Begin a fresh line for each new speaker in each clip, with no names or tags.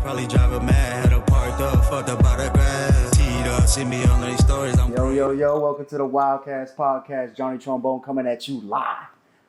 Probably drive a mad, had a parked up, fucked up by the grass. Teed up, see me on these stories.
Yo, welcome to the WildKast podcast. Johnny Trumbone coming at you live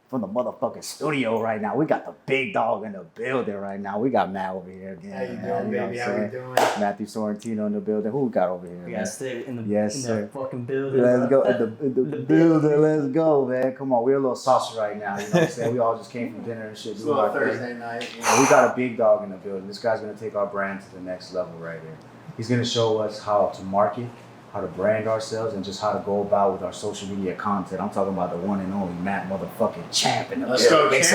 from the motherfucking studio right now. We got the big dog in the building right now. We got Matt over here again.
How you doing, baby? How you doing?
Matthew Sorrentino in the building. Who we got over here?
We got Stick in the,
sir.
Fucking building.
Let's go. In the building. Let's go, man. Come on. We're a little saucy right now. You know what I'm saying? We all just came from dinner and shit.
It's a little Thursday night.
Yeah. We got a big dog in the building. This guy's going to take our brand to the next level right here. He's going to show us how to market, how to brand ourselves, and just how to go about with our social media content. I'm talking about the one and only Matt motherfucking Champ in the
Let's go, Champ.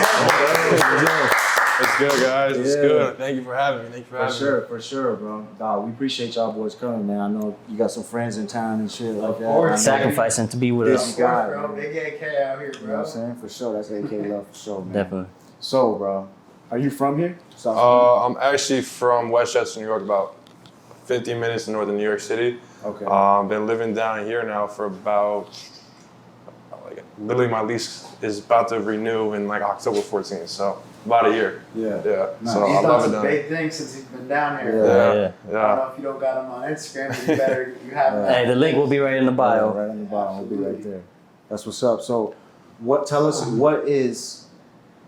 It's good, guys. It's good. Thank you for having me.
For sure, bro. Dog, we appreciate y'all boys coming, man. I know you got some friends in town and shit like that.
Of course.
Sacrificing to be with us.
Guy,
bro. Big AK out here, bro.
You know what I'm saying? For sure. That's AK love for sure, man.
Definitely.
So, bro, are you from here?
I'm actually from Westchester, New York, about 15 minutes north of New York City.
Okay.
Been living down here now for about, literally my lease is about to renew in like October 14th, so about a year.
Yeah. Nice.
So
He's
I
done
love it
some
down
big things since he's been down here.
Yeah.
I don't know if you don't got him on Instagram, but you have him.
Hey, the link will be right in the bio.
Right on the bottom. We'll be right there. That's what's up. So, tell us, what is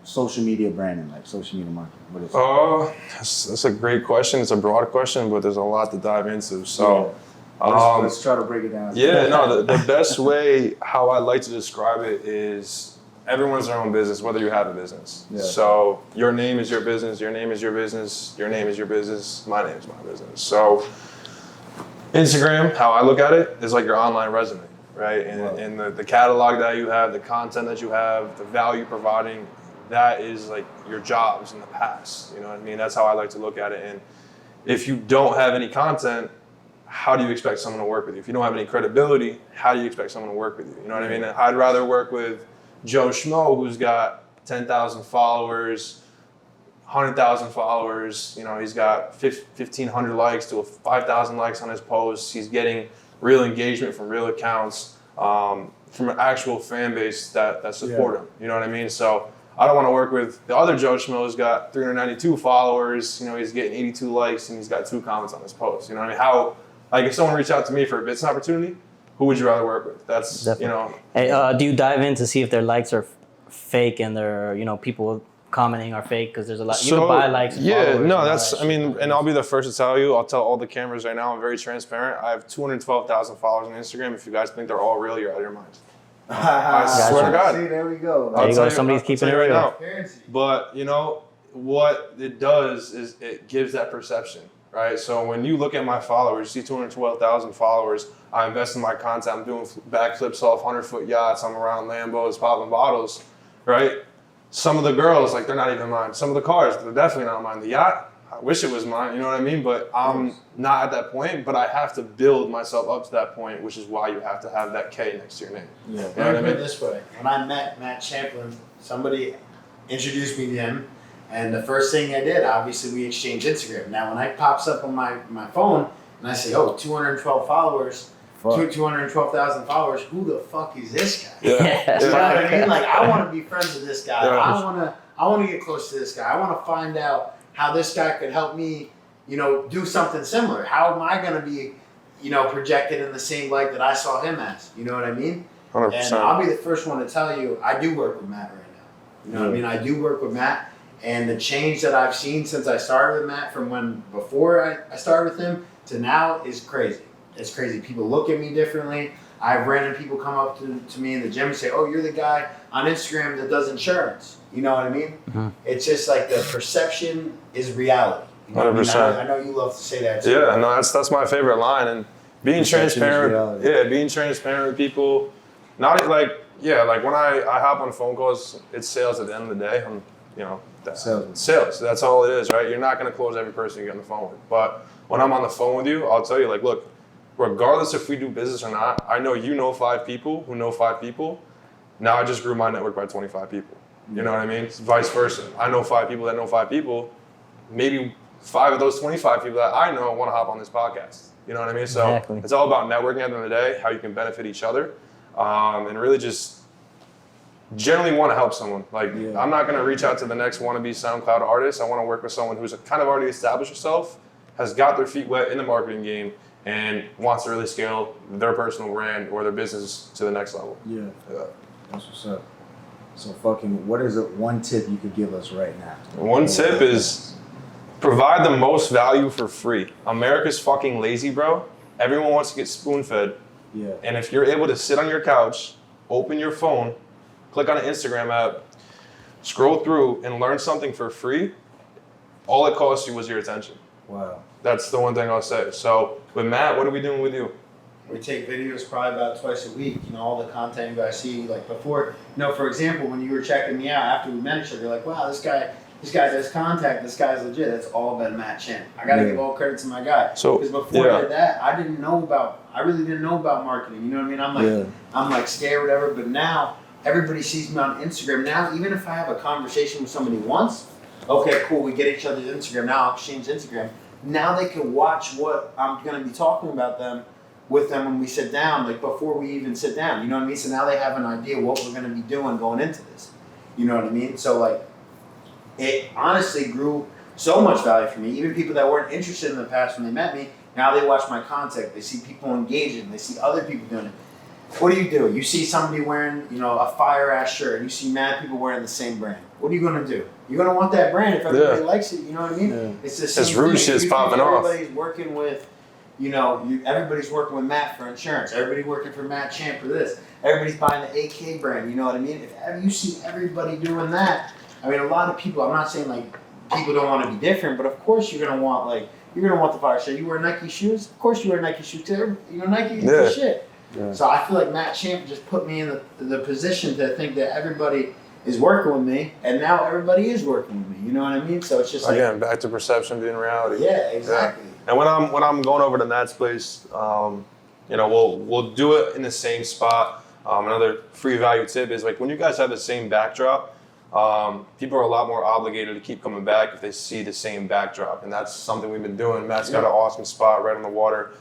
social media branding like? Social media marketing? What is it?
That's a great question. It's a broad question, but there's a lot to dive into. So,
let's try to break it down.
Yeah, no, the best way how I like to describe it is everyone's their own business, whether you have a business.
Yeah.
So your name is your business, your name is your business, your name is your business, my name is my business. So Instagram, how I look at it, is like your online resume, right? And the catalog that you have, the content that you have, the value providing, that is like your jobs in the past. You know what I mean? That's how I like to look at it. And if you don't have any content, how do you expect someone to work with you? If you don't have any credibility, how do you expect someone to work with you? You know what I mean? I'd rather work with Joe Schmo, who's got 10,000 followers, 100,000 followers. You know, he's got 1,500 likes to 5,000 likes on his posts. He's getting real engagement from real accounts, from an actual fan base that support him. You know what I mean? So I don't want to work with the other Joe Schmo who's got 392 followers. You know, he's getting 82 likes and he's got 2 comments on his post. You know what I mean? Like if someone reached out to me for a business opportunity, who would you rather work with? That's,
Definitely.
You know.
Hey, do you dive in to see if their likes are fake and their, people commenting are fake? Because there's a lot, you can buy likes and followers.
No, that's, and I'll be the first to tell you, I'll tell all the cameras right now, I'm very transparent. I have 212,000 followers on Instagram. If you guys think they're all real, you're out of your mind. I swear to God.
See, there we go.
There you go, somebody's keeping it real.
But, what it does is it gives that perception. Right, so when you look at my followers, you see 212,000 followers. I invest in my content. I'm doing backflips off 100-foot yachts. I'm around Lambos, popping bottles. Right, some of the girls, they're not even mine. Some of the cars, they're definitely not mine. The yacht, I wish it was mine. You know what I mean? But I'm not at that point. But I have to build myself up to that point, which is why you have to have that K next to your name.
Yeah.
You know what I mean?
This way, when I met Matt Champlin, somebody introduced me to him. And the first thing I did, obviously, we exchanged Instagram. Now, when it pops up on my phone, and I say, 212 followers, 212,000 followers, who the fuck is this guy?
Yeah.
You know what I mean? Like, I want to be friends with this guy.
Yeah.
I want to get close to this guy. I want to find out how this guy could help me, do something similar. How am I going to be, projected in the same light that I saw him as? You know what I mean?
100%.
And I'll be the first one to tell you, I do work with Matt right now. You know what I mean? I do work with Matt. And the change that I've seen since I started with Matt, from before I started with him to now, is crazy. It's crazy. People look at me differently. I have random people come up to me in the gym and say, "Oh, you're the guy on Instagram that does insurance." You know what I mean? Mm-hmm. It's just like the perception is reality. You know
100%.
I know you love to say that too.
Yeah, no, that's my favorite line. And being transparent. Yeah, being transparent with people. Not when I hop on phone calls, it's sales at the end of the day. Sales. That's all it is, right? You're not going to close every person you get on the phone with. But when I'm on the phone with you, I'll tell you, look, regardless if we do business or not, I know you know 5 people who know 5 people. Now I just grew my network by 25 people. You know what I mean? It's vice versa. I know 5 people that know 5 people. Maybe 5 of those 25 people that I know want to hop on this podcast. You know what I mean? So It's all about networking at the end of the day, how you can benefit each other, and really just generally want to help someone. Like, I'm not going to reach out to the next wannabe SoundCloud artist. I want to work with someone who's kind of already established herself, has got their feet wet in the marketing game, and wants to really scale their personal brand or their business to the next level.
Yeah. That's what's up. So fucking, what is one tip you could give us right now?
One tip is provide the most value for free. America's fucking lazy, bro. Everyone wants to get spoon-fed.
Yeah.
And if you're able to sit on your couch, open your phone, click on an Instagram app, scroll through, and learn something for free, all it cost you was your attention.
Wow.
That's the one thing I'll say. So with Matt, what are we doing with you?
We take videos probably about twice a week. You know, all the content you guys see, like before. You know, for example, when you were checking me out after we met each other, you're like, wow, this guy does contact. This guy's legit. That's all been Matt Champ. I got to give all credit to my guy.
So
because before I did that, I really didn't know about marketing. You know what I mean? I'm like scared, whatever. But now everybody sees me on Instagram. Now, even if I have a conversation with somebody once, okay, cool, we get each other's Instagram. Now I'll exchange Instagram. Now they can watch what I'm going to be talking about with them when we sit down, like before we even sit down. You know what I mean? So now they have an idea what we're going to be doing going into this. You know what I mean? So like, it honestly grew so much value for me. Even people that weren't interested in the past when they met me, now they watch my content. They see people engaging. They see other people doing it. What do? You see somebody wearing, you know, a fire ass shirt, and you see mad people wearing the same brand. What are you gonna do? You're gonna want that brand if everybody likes it. You know what I mean? Yeah. It's the same
This rude
thing.
shit's popping off.
Everybody's working with, you know, everybody's working with Matt for insurance. Everybody working for Matt Champ for this. Everybody's buying the AK brand. You know what I mean? If you see everybody doing that, I mean, a lot of people. I'm not saying like people don't want to be different, but of course you're gonna want the fire shirt. You wear Nike shoes, of course you wear Nike shoes too. You know, Nike is the shit. Yeah. So I feel like Matt Champ just put me in the position to think that everybody is working with me, and now everybody is working with me. You know what I mean? So it's just like,
again, back to perception being reality.
Yeah, exactly.
Yeah. And when I'm going over to Matt's place, you know, we'll do it in the same spot. Another free value tip is like when you guys have the same backdrop, people are a lot more obligated to keep coming back if they see the same backdrop, and that's something we've been doing. Matt's got an awesome spot right on the water.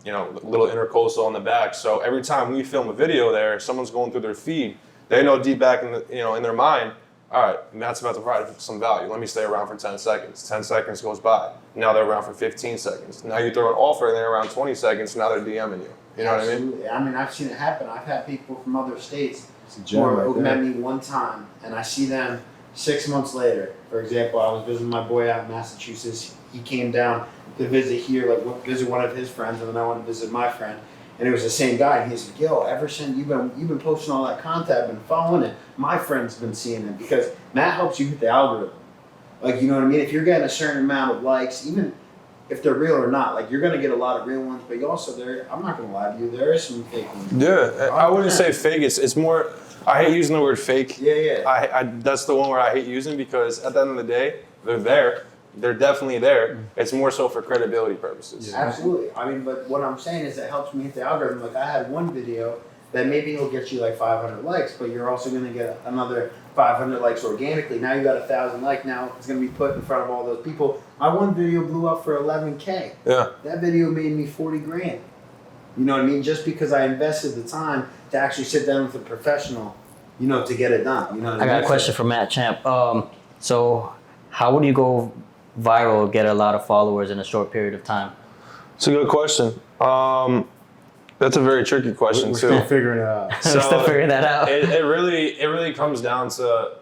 You know, little intercoastal on the back. So every time we film a video there, someone's going through their feed, they know deep back in their mind, all right, Matt's about to provide some value. Let me stay around for 10 seconds. 10 seconds goes by. Now they're around for 15 seconds. Now you throw an offer and they're around 20 seconds. Now they're DMing you. You know
Absolutely.
what I mean?
I mean, I've seen it happen. I've had people from other states who met me one time, and I see them 6 months later. For example, I was visiting my boy out in Massachusetts. He came down to visit here, like visit one of his friends, and then I went to visit my friend. And it was the same guy. And he's like, yo, ever since you've been posting all that content, I've been following it. My friend's been seeing it because Matt helps you with the algorithm. Like, you know what I mean? If you're getting a certain amount of likes, even if they're real or not, like you're gonna get a lot of real ones, but you also I'm not gonna lie to you, there is some fake ones.
Yeah, I wouldn't say fake. It's more. I hate using the word fake.
Yeah.
I that's the one where I hate using because at the end of the day, they're there. They're definitely there. It's more so for credibility purposes.
Yeah. Absolutely. I mean, but what I'm saying is it helps me hit the algorithm. Like I had one video that maybe it'll get you like 500 likes, but you're also going to get another 500 likes organically. Now you got 1,000 likes. Now it's going to be put in front of all those people. My one video blew up for 11K.
Yeah.
That video made me 40 grand. You know what I mean? Just because I invested the time to actually sit down with a professional, you know, to get it done. You know what I mean?
I got a question for Matt Champ. So how would you go viral, get a lot of followers in a short period of time?
It's a good question. That's a very tricky question
We're
too.
still figuring it out.
We're still figuring that out.
It really comes down to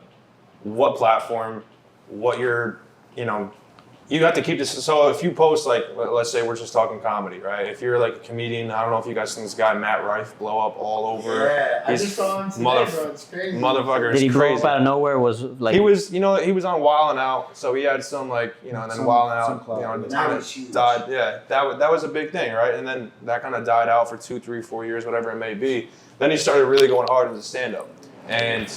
what platform, what you're, you have to keep this. So if you post like, let's say we're just talking comedy, right? If you're like a comedian, I don't know if you guys seen this guy Matt Rife blow up all over.
Yeah, I just saw him today, bro. It's crazy.
Motherfucker,
Did he
it's
blow
crazy.
up out of nowhere? Was like
He was on Wildin' Out, so he had some and then Wildin' Out,
Now he's huge.
died. Yeah, that was a big thing, right? And then that kind of died out for 2, 3, 4 years, whatever it may be. Then he started really going hard into stand-up, and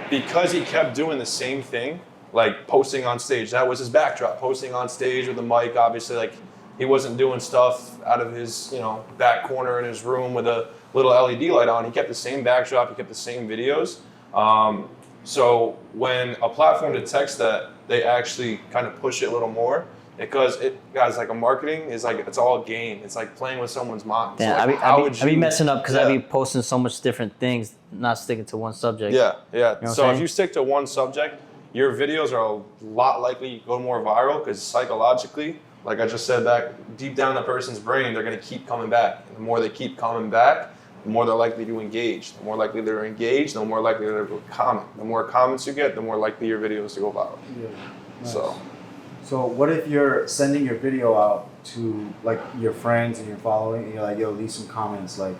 because he kept doing the same thing, like posting on stage, that was his backdrop. Posting on stage with a mic, obviously, like he wasn't doing stuff out of his back corner in his room with a little LED light on. He kept the same backdrop. He kept the same videos. So when a platform detects that, they actually kind of push it a little more. Because guys, like a marketing is like, it's all a game. It's like playing with someone's mind.
Yeah,
so like,
I be messing up because I be posting so much different things, not sticking to one subject.
Yeah.
You know
So if you stick to one subject, your videos are a lot likely to go more viral because psychologically, like I just said, back deep down in the person's brain, they're going to keep coming back. And the more they keep coming back, the more they're likely to engage. The more likely they're engaged, the more likely they're to comment. The more comments you get, the more likely your videos to go viral.
Yeah. Nice.
So
what if you're sending your video out to like your friends and your following, and you're like, yo, leave some comments. Like,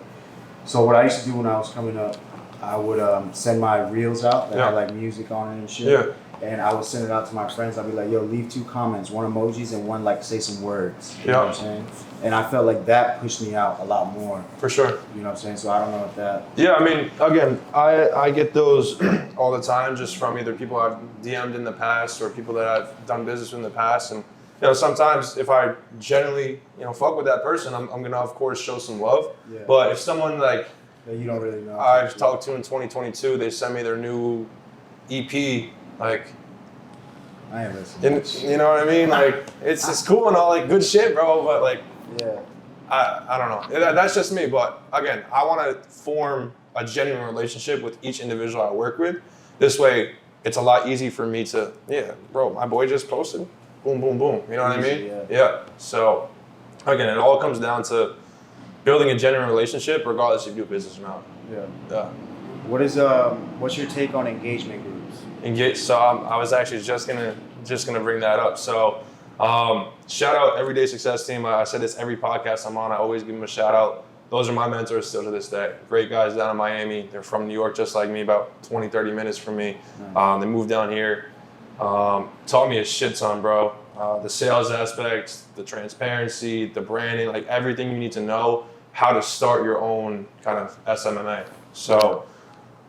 so what I used to do when I was coming up, I would send my reels out that had like music on it and shit.
Yeah.
And I would send it out to my friends. I'd be like, yo, leave 2 comments, 1 emojis and 1 like say some words. You know what I'm saying? And I felt like that pushed me out a lot more.
For sure.
You know what I'm saying? So I don't know if that.
Yeah, I mean, again, I get those all the time just from either people I've DM'd in the past or people that I've done business with in the past. And, you know, sometimes if I genuinely, you know, fuck with that person, I'm going to, of course, show some love.
Yeah.
But if someone like
That you don't really know.
I've talked to in 2022, they send me their new EP, like,
I ain't listening.
you know what I mean? Like, it's cool and all, like, good shit, bro, but, like,
Yeah.
I don't know. That's just me. But again, I want to form a genuine relationship with each individual I work with. This way, it's a lot easier for me to, bro, my boy just posted. Boom, boom, boom. You know what I mean? Yeah. So again, it all comes down to building a genuine relationship, regardless if you do business or not.
Yeah. What's your take on engagement groups?
So I was actually just gonna bring that up. So. Shout out Everyday Success Team. I said this every podcast I'm on. I always give them a shout out. Those are my mentors still to this day. Great guys down in Miami. They're from New York just like me, about 20, 30 minutes from me. They moved down here. Taught me a shit ton, bro. The sales aspect, the transparency, the branding, like everything you need to know how to start your own kind of SMMA. So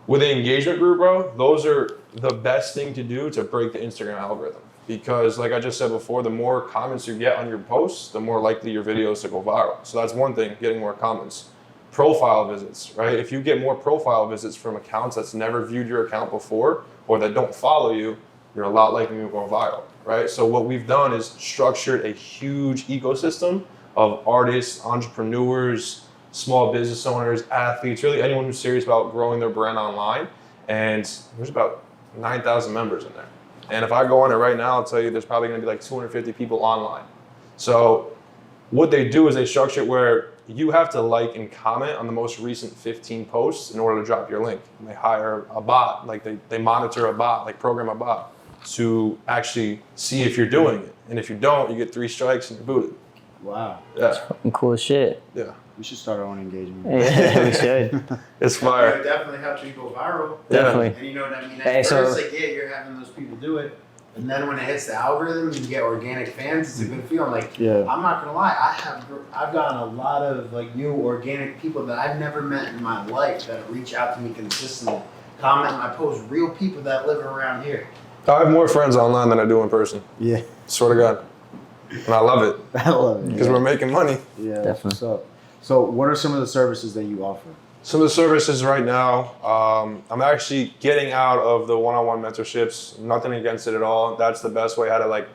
with the engagement group, bro, those are the best thing to do to break the Instagram algorithm. Because like I just said before, the more comments you get on your posts, the more likely your videos to go viral. So that's one thing, getting more comments. Profile visits, right? If you get more profile visits from accounts that's never viewed your account before or that don't follow you, you're a lot likely to go viral, right? So what we've done is structured a huge ecosystem of artists, entrepreneurs, small business owners, athletes, really anyone who's serious about growing their brand online. And there's about 9,000 members in there. And if I go on it right now, I'll tell you there's probably gonna be like 250 people online. So what they do is they structure it where you have to like and comment on the most recent 15 posts in order to drop your link. And they hire a bot, like they monitor a bot, like program a bot to actually see if you're doing it. And if you don't, you get 3 strikes and you're booted.
Wow.
Yeah.
Fucking cool as shit.
Yeah.
We should start our own engagement.
Yeah, we should.
It's fire.
It definitely helps you go viral.
Definitely.
And you know what I mean?
Hey,
At
so-
first, like, you're having those people do it. And then when it hits the algorithm, you get organic fans. It's a good feeling. Like, I'm not gonna lie, I've gotten a lot of like new organic people that I've never met in my life that reach out to me consistently, comment on my posts. Real people that live around here.
I have more friends online than I do in person.
Yeah.
Swear to God. And I love it.
I love it.
Because we're making money.
Yeah,
Definitely.
what's up? So what are some of the services that you offer?
Some of the services right now, I'm actually getting out of the one-on-one mentorships. Nothing against it at all. That's the best way how to like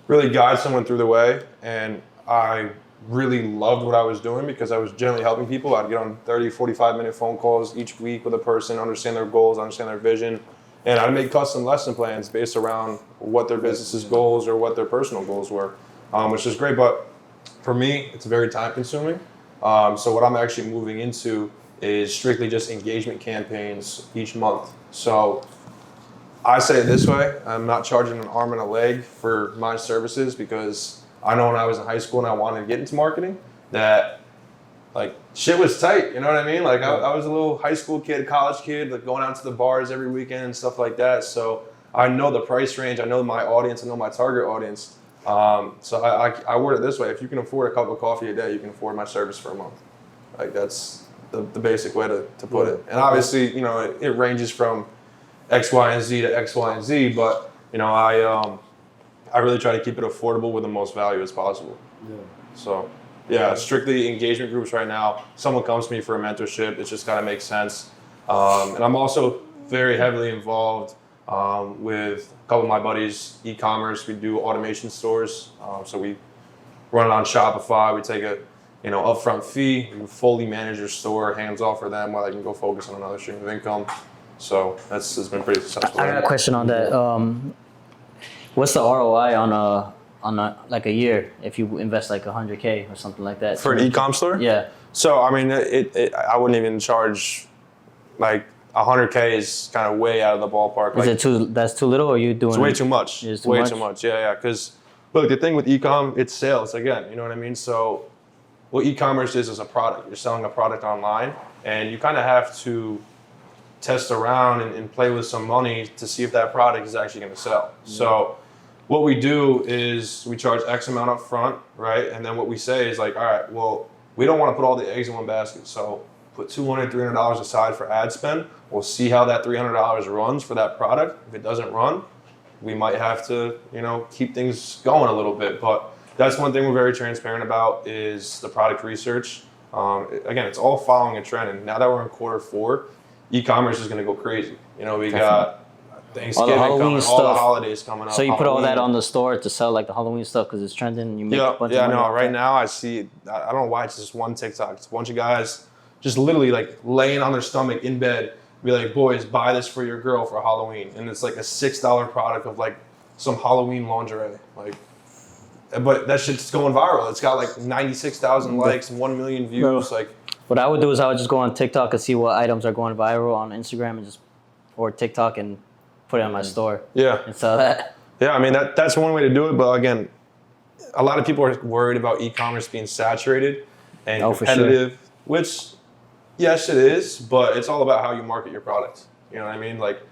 really guide someone through the way. And I really loved what I was doing because I was generally helping people. I'd get on 30, 45-minute phone calls each week with a person, understand their goals, understand their vision. And I'd make custom lesson plans based around what their business's goals or what their personal goals were, which is great. But for me, it's very time consuming. So what I'm actually moving into is strictly just engagement campaigns each month. So I say it this way, I'm not charging an arm and a leg for my services because I know when I was in high school and I wanted to get into marketing that like shit was tight, you know what I mean? Like I was a little high school kid, college kid, like going out to the bars every weekend and stuff like that. So I know the price range, I know my audience, I know my target audience. So I word it this way, if you can afford a cup of coffee a day, you can afford my service for a month. Like that's the basic way to put it. And obviously, you know, it ranges from X, Y, and Z to X, Y, and Z, but you know, I really try to keep it affordable with the most value as possible.
Yeah.
So yeah, strictly engagement groups right now. Someone comes to me for a mentorship, it just gotta make sense. And I'm also very heavily involved with a couple of my buddies, e-commerce. We do automation stores. So we run it on Shopify. We take a upfront fee. We fully manage your store, hands off for them while they can go focus on another stream of income. So it's been pretty successful.
I got a question on that. What's the ROI on like a year if you invest like $100K or something like that?
For an e-com store?
Yeah.
So I mean, I wouldn't even charge like 100K is kind of way out of the ballpark.
Is it that's too little, or are you doing?
It's way too much.
It's
way too much. Yeah. Because look, the thing with e-com, it's sales again. You know what I mean? So what e-commerce is a product. You're selling a product online, and you kind of have to test around and play with some money to see if that product is actually going to sell. Yeah. So what we do is we charge X amount up front, right? And then what we say is like, all right, well, we don't want to put all the eggs in one basket. So put $200, $300 aside for ad spend. We'll see how that $300 runs for that product. If it doesn't run, we might have to, keep things going a little bit. But that's one thing we're very transparent about is the product research. Again, it's all following a trend. And now that we're in Q4, e-commerce is going to go crazy. We got Thanksgiving coming, all the holidays coming up.
So you put all that on the store to sell like the Halloween stuff because it's trending. You make a bunch of money.
Right now I see. I don't know why it's just one TikTok. It's a bunch of guys just literally like laying on their stomach in bed, be like, "Boys, buy this for your girl for Halloween," and it's like a $6 product of like some Halloween lingerie, like. But that shit's going viral. It's got like 96,000 likes and 1 million views. Like,
what I would do is I would just go on TikTok and see what items are going viral on Instagram or TikTok and put it on my store.
Yeah.
And sell that.
Yeah, I mean that's one way to do it. But again, a lot of people are worried about e-commerce being saturated and competitive, which yes it is, but it's all about how you market your product. You know what I mean? Like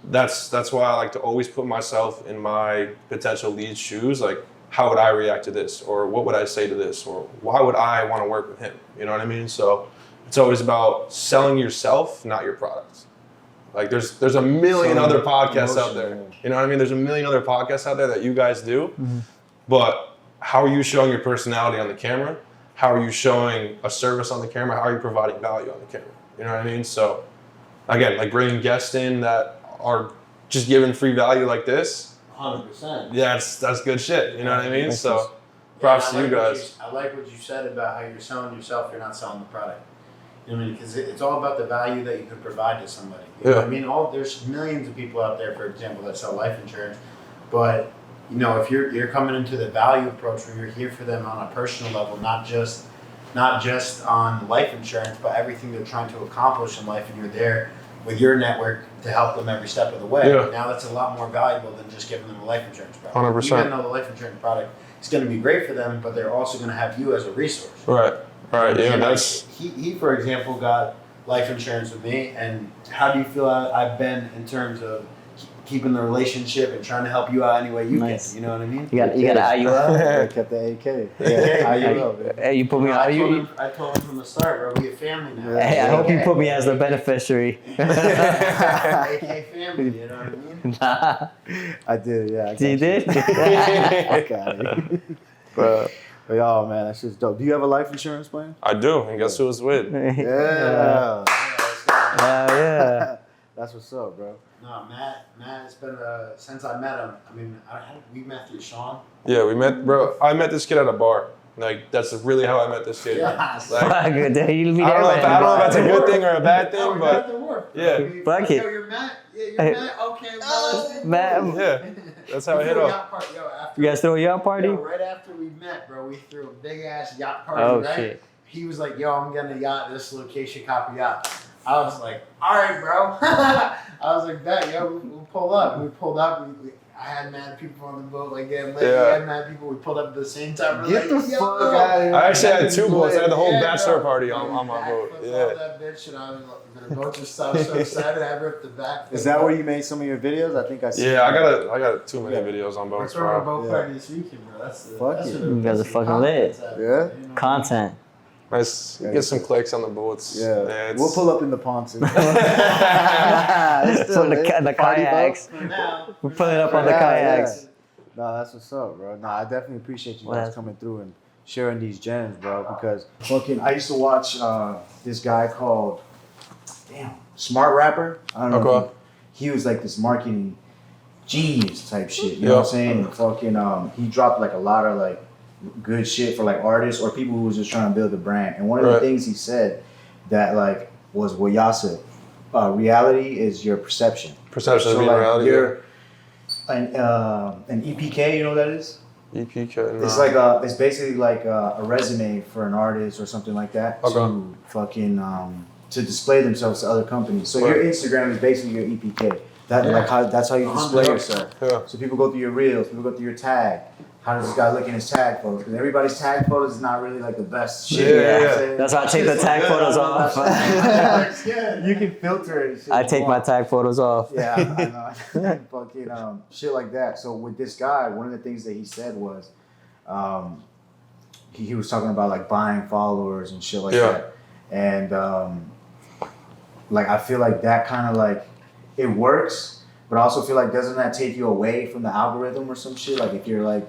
that's why I like to always put myself in my potential lead's shoes. Like, how would I react to this? Or what would I say to this? Or why would I want to work with him? You know what I mean? So it's always about selling yourself, not your product. Like there's a million other podcasts out there. You know what I mean? There's a million other podcasts out there that you guys do. Mm-hmm. But how are you showing your personality on the camera? How are you showing a service on the camera? How are you providing value on the camera? You know what I mean? So again, like bringing guests in that are just giving free value like this.
100%.
Yeah, that's good shit. You know what I mean? So props to you guys.
I like what you said about how you're selling yourself. You're not selling the product. You know what I mean? Because it's all about the value that you can provide to somebody. You know what I mean? There's millions of people out there, for example, that sell life insurance. But if you're coming into the value approach where you're here for them on a personal level, not just on life insurance, but everything they're trying to accomplish in life, and you're there with your network to help them every step of the way. Yeah. Now that's a lot more valuable than just giving them a life insurance product.
100%.
Even though the life insurance product is going to be great for them, but they're also going to have you as a resource.
Right. Yeah.
And
that's
he for example got life insurance with me. And how do you feel I've been in terms of keeping the relationship and trying to help you out any way you can? You know what I mean?
You got to eye you up.
Kept the AK.
Eye you up.
Hey, you put me on.
I told him from the start, bro, we a family now.
Hey, I hope you put me as the beneficiary.
AK family, you know what I mean?
Nah.
I did, yeah.
You did?
Okay. But y'all, man, that's just dope. Do you have a life insurance plan?
I do, and guess who it's with?
Yeah.
Yeah.
That's what's up, bro.
No, Matt, it's been since I met him. I mean, we met through Sean.
Yeah, we met, bro. I met this kid at a bar. Like, that's really how I met this kid.
Yeah.
Like,
I don't know
if that's a good thing or a bad thing, but yeah.
Fuck it.
Yo, you're Matt. Yeah, you're Matt. Okay, well,
Matt.
Yeah, that's how I hit off.
You guys throw a yacht party?
Yo, right after we met, bro, we threw a big ass yacht party.
Oh
right?
shit.
He was like, "Yo, I'm gonna yacht this location, copy yacht." I was like, "All right, bro." I was like, "Bet, yo, we'll pull up." We pulled up. I had mad people on the boat, like getting lit.
Yeah.
I had mad people. We pulled up at the same time.
Get the fuck out of here.
I actually had two boats. I had the whole bachelor party
bro.
on my boat.
All
Yeah.
that bitch, and I was like, the boat just stopped. So excited, I ripped the back.
Is that where you made some of your videos? I think I see.
Yeah, I got too many videos on
We're
boats,
throwing a
bro.
boat party this weekend, bro. That's
Fuck
that's
it.
what
You guys are fucking lit.
Yeah?
Content.
Nice. Get some clicks on the boats.
Yeah. We'll pull up in the pontoon.
The kayaks. We're pulling up on the kayaks.
No, that's what's up, bro. No, I definitely appreciate you guys coming through and sharing these gems, bro. Because fucking, I used to watch this guy called Smart Rapper. I don't know. he was like this marketing genius type shit. You know what I'm saying? And fucking, he dropped like a lot of like good shit for like artists or people who was just trying to build a brand. And one of the things he said that like was what y'all said. Reality is your perception.
Perception
so
being
like
reality.
You're an EPK, you know what that is?
EPK. No.
It's like it's basically like a resume for an artist or something like that to fucking to display themselves to other companies. So your Instagram is basically your EPK. That's how you display yourself.
Yeah.
So people go through your reels, people go through your tag. How does this guy look in his tag photos? Because everybody's tag photos is not really like the best shit.
Yeah. That's why I take the tag photos off.
You can filter it.
I take my tag photos off.
Yeah, I know. Fucking shit like that. So with this guy, one of the things that he said was, he was talking about like buying followers and shit like that. And like I feel like that kind of like it works, but I also feel like doesn't that take you away from the algorithm or some shit? Like if you're like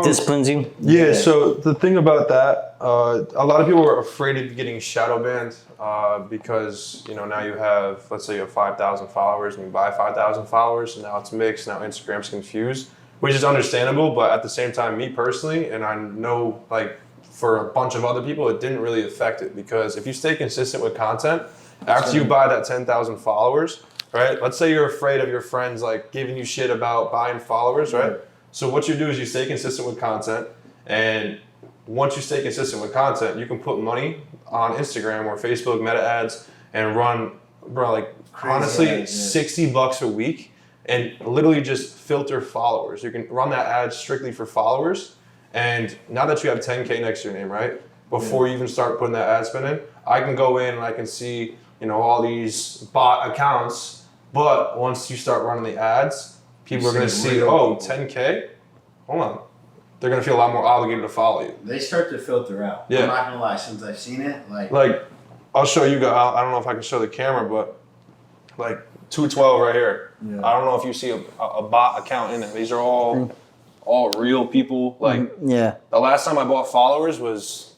disciplines you.
Yeah, so the thing about that, a lot of people are afraid of getting shadow banned because, you know, now you have, let's say you have 5,000 followers and you buy 5,000 followers and now it's mixed, now Instagram's confused, which is understandable, but at the same time, me personally, and I know like for a bunch of other people, it didn't really affect it because if you stay consistent with content, after you buy that 10,000 followers, right? Let's say you're afraid of your friends like giving you shit about buying followers, right? So what you do is you stay consistent with content, and once you stay consistent with content, you can put money on Instagram or Facebook meta ads and run, bro, like honestly, $60 a week and literally just filter followers. You can run that ad strictly for followers, and now that you have 10K next to your name, right? Before you even start putting that ad spend in, I can go in and I can see, you know, all these bot accounts, but once you start running the ads, people are going to see, 10K? Hold on. They're going to feel a lot more obligated to follow you.
They start to filter out. I'm not going to lie, since I've seen it, like
I'll show you guys, I don't know if I can show the camera, but like 212 right here. Yeah. I don't know if you see a bot account in it. These are all real people. Like, the last time I bought followers was,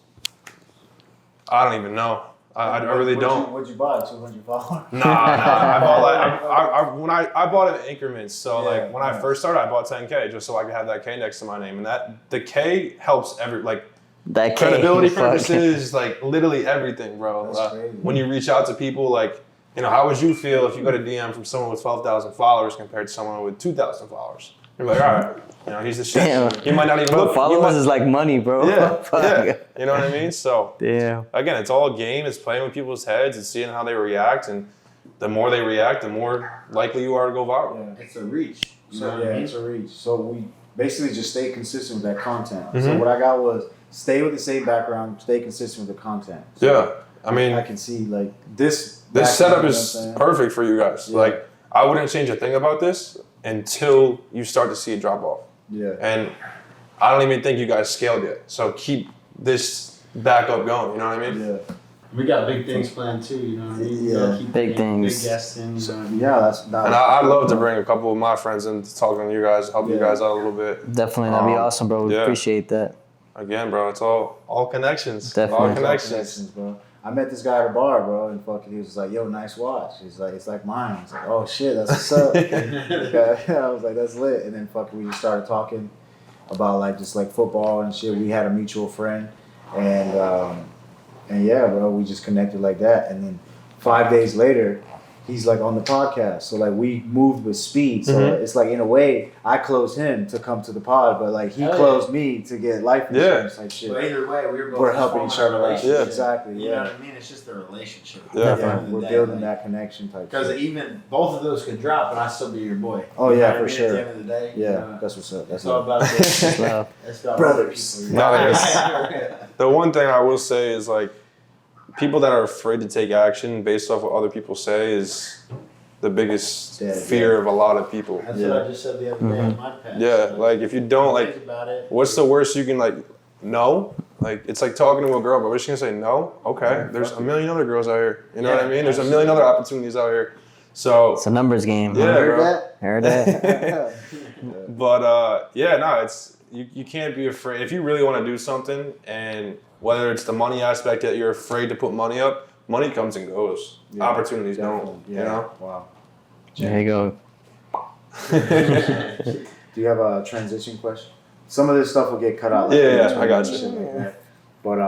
I don't even know. I really don't.
What'd you buy? 200 followers?
Nah. I bought like I bought it in increments. So like when I first started, I bought 10K just so I could have that K next to my name, and the K helps that credibility purposes, like literally everything, bro. When you reach out to people, like, you know, how would you feel if you got a DM from someone with 12,000 followers compared to someone with 2,000 followers? You're like, all right, you know, he's the shit.
Damn.
He might not even look.
Followers is like money, bro.
Yeah. You know what I mean? So,
again,
it's all a game. It's playing with people's heads and seeing how they react. And the more they react, the more likely you are to go viral.
Yeah. It's a reach.
It's a reach. So we basically just stay consistent with that content. So what I got was stay with the same background, stay consistent with the content. So
I mean,
I can see like this
setup is perfect for you guys. Like, I wouldn't change a thing about this until you start to see it drop off. And I don't even think you guys scaled yet. So keep this backup going, you know what I mean?
We got big things planned too, you know what I mean? Keep
big things.
Big guests in, you know what I mean?
that's
and I'd love to bring a couple of my friends in to talk to you guys, help you guys out a little bit.
Definitely, that'd be awesome, bro. We appreciate that.
Again, bro, it's all connections.
Definitely.
All connections,
bro. I met this guy at a bar, bro, and fucking he was like, "Yo, nice watch." He's like, "It's like mine." I was like, "Oh shit, that's what's up." I was like, "That's lit." And then fucking we just started talking about like just like football and shit. We had a mutual friend, and yeah, bro, we just connected like that. And then 5 days later, he's like on the podcast. So like we moved with speed. So it's like in a way I closed him to come to the pod, but like he closed me to get life insurance like shit.
But either way, we're
helping each other out.
Exactly. You know what I mean? It's just a relationship.
We're building that connection type.
Because even both of those could drop, and I still be your boy.
Oh yeah, for sure.
At the end of the day,
that's what's up. That's
all about this.
Love.
Brothers.
The one thing I will say is like, people that are afraid to take action based off what other people say is the biggest fear of a lot of people.
That's what I just said the other day on my past.
Like if you don't like, what's the worst you can like, no? Like it's like talking to a girl, but we're just gonna say no? Okay, there's a million other girls out here. You know what I mean? There's a million other opportunities out here. So
it's a numbers game.
Yeah,
Heard that.
But it's you can't be afraid. If you really want to do something, and whether it's the money aspect that you're afraid to put money up, money comes and goes. Opportunities don't. You know.
Wow.
There you go.
Do you have a transition question? Some of this stuff will get cut out.
Yeah, I got you.
Shit like that. But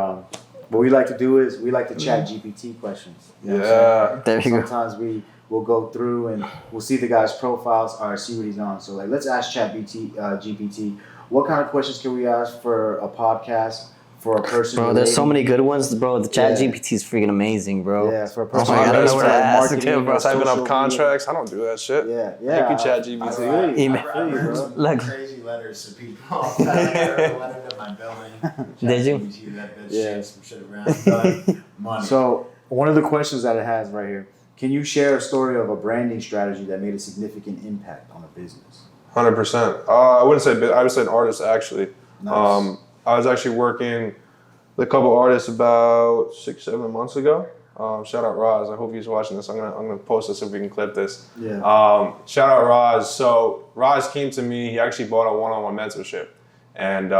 what we like to do is we like to chat GPT questions. You know what I'm saying?
There you go.
Sometimes we'll go through and we'll see the guy's profiles or see what he's on. So like, let's ask GPT, what kind of questions can we ask for a podcast? For a person,
bro, there's so many good ones, bro. The Chat GPT is freaking amazing, bro.
Yeah, for a person.
I don't know where to ask
marketing,
bro. Typing up contracts. I don't do that shit.
Yeah.
Thank you, Chat GPT.
I wrote some crazy letters to people. I letter to my billing.
Did you?
That bitch changed some shit around. Done. Money.
So one of the questions that it has right here: can you share a story of a branding strategy that made a significant impact on a business?
100%. I wouldn't say. I would say an artist actually.
Nice.
I was actually working with a couple artists about 6-7 months ago. Shout out Roz. I hope he's watching this. I'm gonna post this if we can clip this.
Yeah.
Shout out Roz. So Roz came to me. He actually bought a one-on-one mentorship, and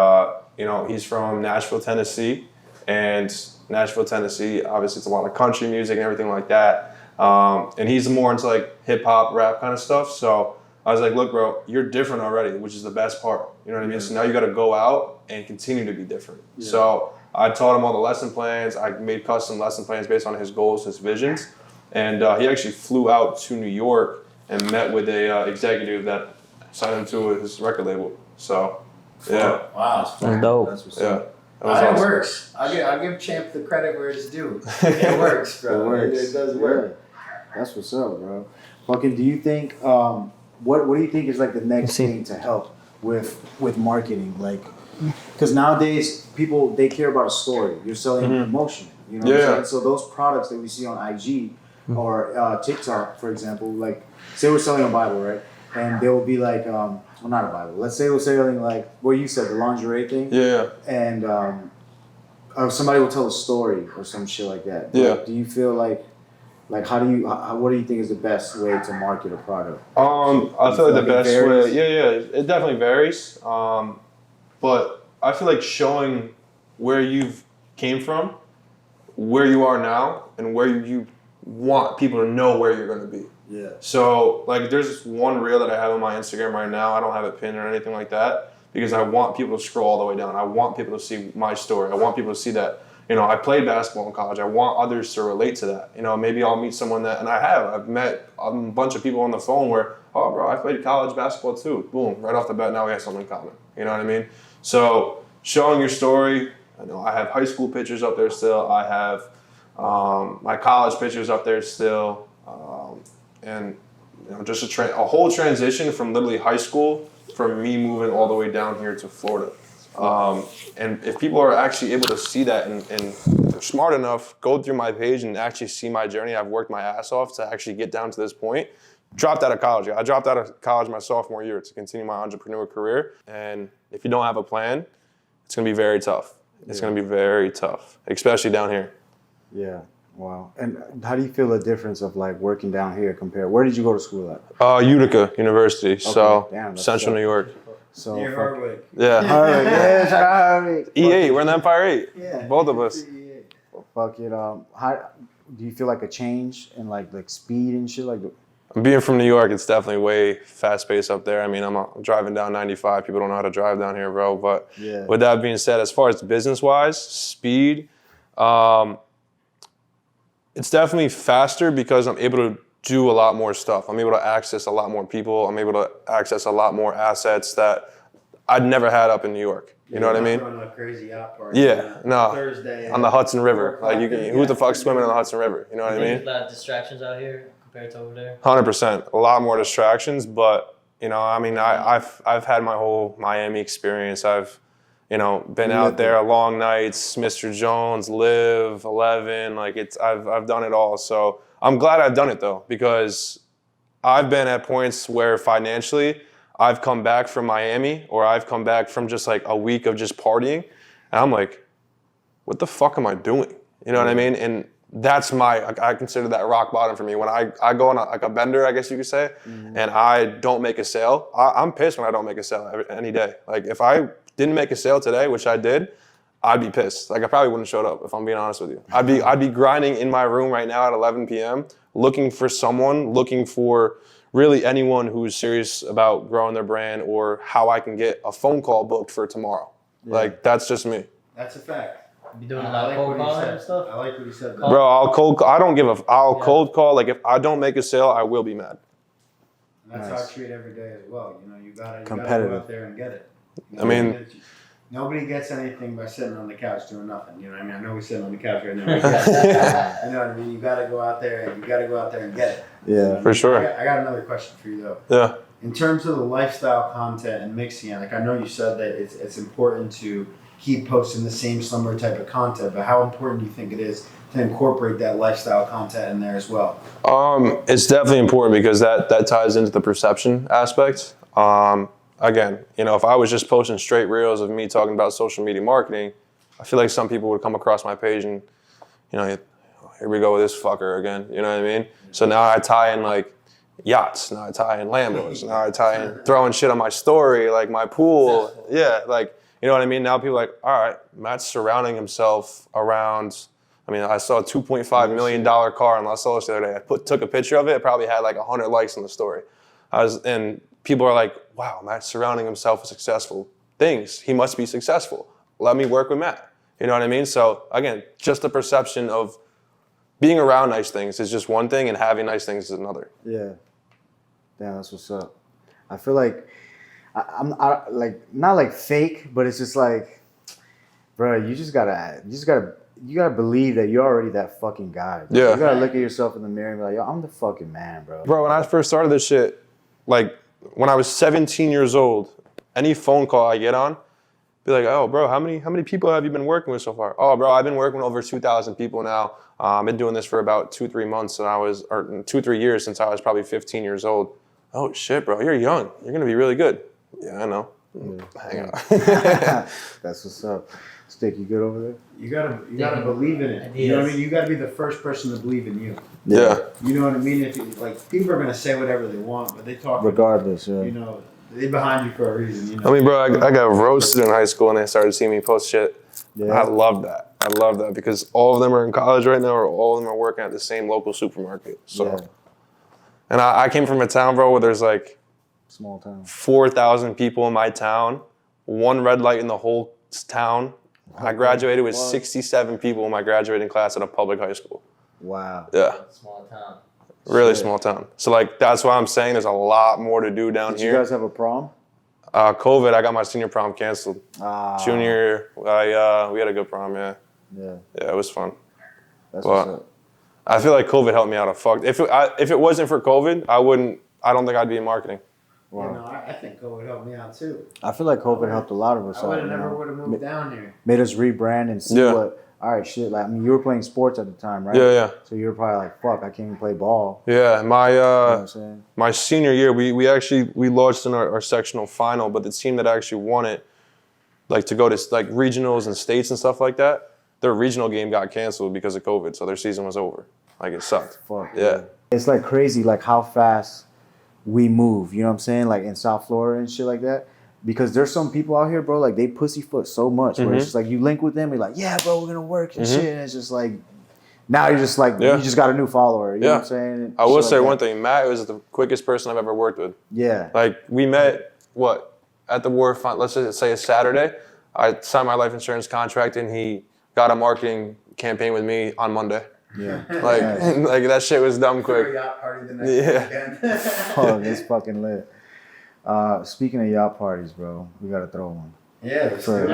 he's from Nashville, Tennessee, and Nashville, Tennessee. Obviously, it's a lot of country music and everything like that. And he's more into like hip hop, rap kind of stuff. So I was like, look, bro, you're different already, which is the best part. You know what I mean? So now you got to go out and continue to be different. Yeah. So I taught him all the lesson plans. I made custom lesson plans based on his goals, his visions. And he actually flew out to New York and met with a executive that signed him to his record label. So, yeah.
Wow.
That's dope.
That's what's
Yeah.
up.
It works. I'll give Champ the credit where it's due. It works, bro.
It works.
It does work.
Yeah. That's what's up, bro. Fucking, do you think, what do you think is like the next thing to help with marketing? Like, because nowadays people, they care about a story. You're selling emotion. You know what I'm saying? So those products that we see on IG or TikTok, for example, like say we're selling a Bible, right? And they will be like, well, not a Bible. Let's say we're selling like what you said, the lingerie thing.
Yeah.
And somebody will tell a story or some shit like that.
Yeah.
Like, do you feel like what do you think is the best way to market a product?
I feel like the best way, it definitely varies. But I feel like showing where you've came from, where you are now, and where you want people to know where you're going to be.
Yeah.
So like there's one reel that I have on my Instagram right now. I don't have it pinned or anything like that because I want people to scroll all the way down. I want people to see my story. I want people to see that, I played basketball in college. I want others to relate to that. Maybe I'll meet someone that, and I've met a bunch of people on the phone where, oh bro, I played college basketball too. Boom, right off the bat, now we have something in common. You know what I mean? So showing your story, I have high school pictures up there still. I have my college pictures up there still. And just a whole transition from literally high school, from me moving all the way down here to Florida. And if people are actually able to see that and they're smart enough, go through my page and actually see my journey, I've worked my ass off to actually get down to this point. Dropped out of college. I dropped out of college my sophomore year to continue my entrepreneur career. And if you don't have a plan, it's going to be very tough. It's going to be very tough, especially down here.
Yeah. Wow. And how do you feel the difference of like working down here compared? Where did you go to school at?
Utica University. Okay. So Central New York.
So
near Hardwick.
Yeah.
Hardwick. Yeah, Hardwick.
E8. We're in the Empire 8.
Yeah.
Both of us.
Fuck it. How do you feel like a change in like speed and shit like?
Being from New York, it's definitely way fast paced up there. I mean, I'm driving down 95. People don't know how to drive down here, bro. But with that being said, as far as business wise, speed. It's definitely faster because I'm able to do a lot more stuff. I'm able to access a lot more people. I'm able to access a lot more assets that I'd never had up in New York. You know what I mean?
On a crazy yacht party.
Yeah, no.
Thursday
on the Hudson River. Like who the fuck's swimming on the Hudson River? You know what I mean?
There's a lot of distractions out here compared to over there.
100%. A lot more distractions, but I mean, I've had my whole Miami experience. I've been out there long nights, Mr. Jones, Live, 11, I've done it all. So I'm glad I've done it though, because I've been at points where financially I've come back from Miami or I've come back from just like a week of just partying and I'm like, what the fuck am I doing? You know what I mean? And that's I consider that rock bottom for me. When I go on a bender, I guess you could say, and I don't make a sale, I'm pissed when I don't make a sale any day. Like if I didn't make a sale today, which I did, I'd be pissed. Like I probably wouldn't have showed up if I'm being honest with you. I'd be grinding in my room right now at 11 p.m. looking for someone, looking for really anyone who's serious about growing their brand, or how I can get a phone call booked for tomorrow. Yeah. Like, that's just me.
That's a fact.
You doing a lot of cold calling and stuff?
I like what you said.
Bro, I'll cold call. I don't give a. I'll cold call. Like, if I don't make a sale, I will be mad.
And that's how I treat every day as well. You know, you gotta go out there and get it.
I mean,
nobody gets anything by sitting on the couch doing nothing. You know what I mean? I know we're sitting on the couch right now. You know what I mean? You gotta go out there and get it.
Yeah,
for sure.
I got another question for you though.
Yeah.
In terms of the lifestyle content and mixing it, like I know you said that it's important to keep posting the same similar type of content, but how important do you think it is to incorporate that lifestyle content in there as well?
It's definitely important because that ties into the perception aspect. Again, you know, if I was just posting straight reels of me talking about social media marketing, I feel like some people would come across my page and, you know, here we go with this fucker again. You know what I mean? So now I tie in like yachts, now I tie in Lambos, now I tie in throwing shit on my story, like my pool. Yeah, like, you know what I mean? Now people are like, all right, Matt's surrounding himself around, I mean, I saw a $2.5 million car in Los Angeles the other day. I took a picture of it. It probably had like 100 likes on the story. And people are like, wow, Matt's surrounding himself with successful things. He must be successful. Let me work with Matt. You know what I mean? So again, just the perception of being around nice things is just one thing and having nice things is another.
Yeah. Damn, that's what's up. I feel like I'm like not like fake, but it's just like, bro, you gotta believe that you're already that fucking guy. Bro.
Yeah.
You gotta look at yourself in the mirror and be like, yo, I'm the fucking man, bro.
Bro, when I first started this shit, like when I was 17 years old, any phone call I get on, be like, oh, bro, how many people have you been working with so far? Oh, bro, I've been working with over 2,000 people now. I've been doing this for about 2-3 months, and 2-3 years since I was probably 15 years old. Oh shit, bro, you're young. You're gonna be really good. Yeah, I know. Hang on.
That's what's up. Stick, you good over there?
You gotta believe in it. You know what I mean? You gotta be the first person to believe in you.
Yeah.
You know what I mean? If you, like, people are gonna say whatever they want, but they talk
regardless. Yeah.
You know, they're behind you for a reason. You know?
I mean, bro, I got roasted in high school, and they started seeing me post shit. Yeah. I love that. I love that because all of them are in college right now, or all of them are working at the same local supermarket. So, and I came from a town, bro, where there's like
small town,
4,000 people in my town, one red light in the whole town. I graduated with 67 people in my graduating class at a public high school.
Wow.
Yeah.
Small town.
Really small town. So like that's why I'm saying there's a lot more to do down here.
Did you guys have a prom?
COVID, I got my senior prom canceled. Junior, we had a good prom, yeah. Yeah, it was fun.
That's what's up.
I feel like COVID helped me out a fuck. If it wasn't for COVID, I don't think I'd be in marketing.
Wow. You know, I think COVID helped me out too.
I feel like COVID helped a lot of us out.
I would have moved down here.
Made us rebrand and see what. All right, shit. Like, I mean, you were playing sports at the time, right?
Yeah.
So you were probably like, "Fuck, I can't even play ball."
Yeah,
you know what I'm saying?
My senior year, we launched in our sectional final, but the team that actually won it, like to go to like regionals and states and stuff like that, their regional game got canceled because of COVID, so their season was over. Like it sucked.
Fuck.
Yeah.
It's like crazy, like how fast we move. You know what I'm saying? Like in South Florida and shit like that. Because there's some people out here, bro, like they pussyfoot so much where it's just like you link with them, you're like, yeah, bro, we're gonna work and shit. And it's just like now you're just like you just got a new follower. You know what I'm saying?
I will say one thing, Matt was the quickest person I've ever worked with.
Yeah.
Like we met at the War Fund, let's just say a Saturday. I signed my life insurance contract and he got a marketing campaign with me on Monday.
Yeah.
Like like that shit was dumb quick.
Yacht party the next weekend.
Oh, it's fucking lit. Speaking of yacht parties, bro, we gotta throw one.
Yeah, let's do it.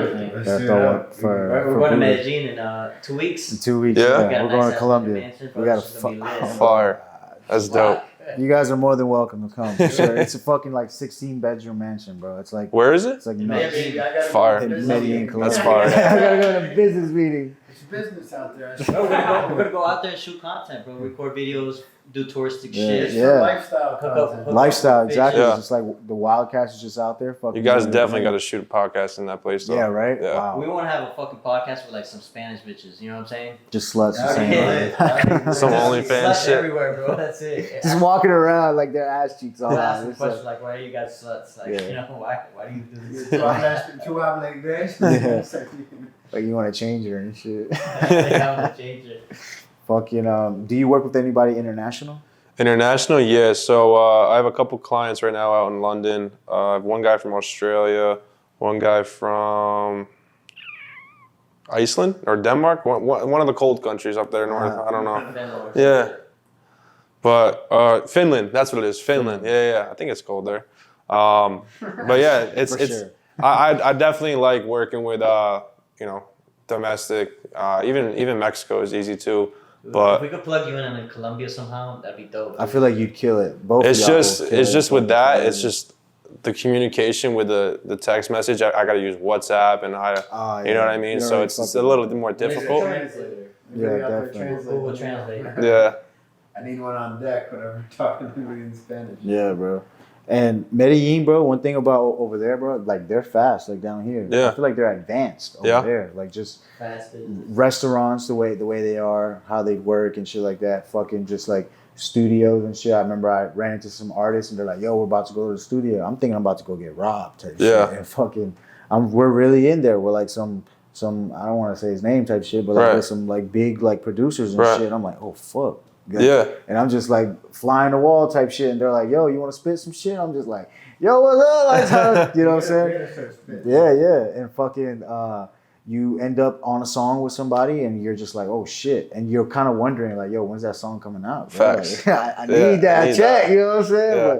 We're going to Medellin in 2 weeks.
In 2 weeks,
yeah.
We're going to Colombia. We got a
fire. That's dope.
You guys are more than welcome to come. For sure. It's a fucking like 16-bedroom mansion, bro. It's like
where is it?
It's like nuts.
Fire.
In Medellin, Colombia.
That's fire.
I gotta go to a business meeting.
It's business out there.
We're gonna go out there and shoot content, bro. Record videos, do touristic shit.
Yeah.
Lifestyle content.
Lifestyle, exactly.
Yeah.
It's just like the WildKast is just out there. Fucking
you guys definitely got to shoot a podcast in that place, though.
Yeah, right?
Yeah.
Wow.
We want to have a fucking podcast with like some Spanish bitches. You know what I'm saying?
Just sluts.
Some OnlyFans
sluts
shit.
everywhere, bro. That's it.
Just walking around like their ass cheeks all out.
Ask questions like, why are you guys sluts? Like, you know, why do you do this?
Two hours like this.
Like you want to change her and shit.
I want to change it.
Fucking, do you work with anybody international?
International, yeah. So I have a couple clients right now out in London. I have one guy from Australia, one guy from Iceland or Denmark, one of the cold countries up there north. I don't know. Yeah. But Finland, that's what it is. Finland. Yeah. I think it's cold there. But yeah, it's
sure.
I definitely like working with domestic. Even Mexico is easy too. But
if we could plug you in Colombia somehow, that'd be dope.
I feel like you'd kill it. Both.
It's
of y'all
just
will kill
it's
it.
just with that. It's just the communication with the text message. I got to use WhatsApp, and you know what I mean. So it's a little bit more difficult.
Yeah, definitely.
Google Translate.
Yeah.
I need one on deck whenever I'm talking to anybody in Spanish.
Yeah, bro. And Medellin, bro, one thing about over there, bro, like they're fast, like down here.
Yeah.
I feel like they're advanced over there. Like just restaurants, the way they are, how they work and shit like that. Fucking just like studios and shit. I remember I ran into some artists and they're like, yo, we're about to go to the studio. I'm thinking I'm about to go get robbed type shit. And fucking we're really in there. We're like some I don't want to say his name type shit, but like with some like big like producers and shit. I'm like, oh fuck. Good. Yeah. And I'm just like flying the wall type shit. And they're like, yo, you want to spit some shit? I'm just like, yo, what's up? Like, you know what I'm saying? Yeah. And fucking, you end up on a song with somebody and you're just like, oh shit. And you're kind of wondering like, yo, when's that song coming out?
Facts.
Like, I need that check. You know what I'm saying? Yeah.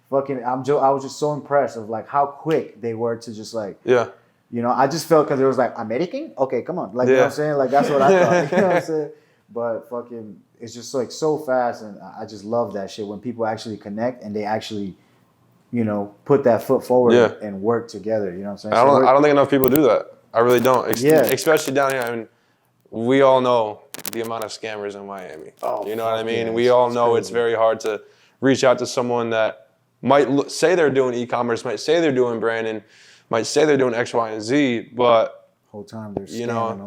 But fucking, I was just so impressed of like how quick they were to just like, you know, I just felt because it was like, American? Okay, come on. Like, you know what I'm saying? Like, that's what I thought. You know what I'm saying? But fucking, it's just like so fast, and I just love that shit when people actually connect and they actually, you know, put that foot forward and work together. You know what I'm saying?
I don't think enough people do that. I really don't. Especially down here. I mean, we all know the amount of scammers in Miami. You know what I mean? We all know it's very hard to reach out to someone that might say they're doing e-commerce, might say they're doing branding, might say they're doing X, Y, and Z, but
whole time they're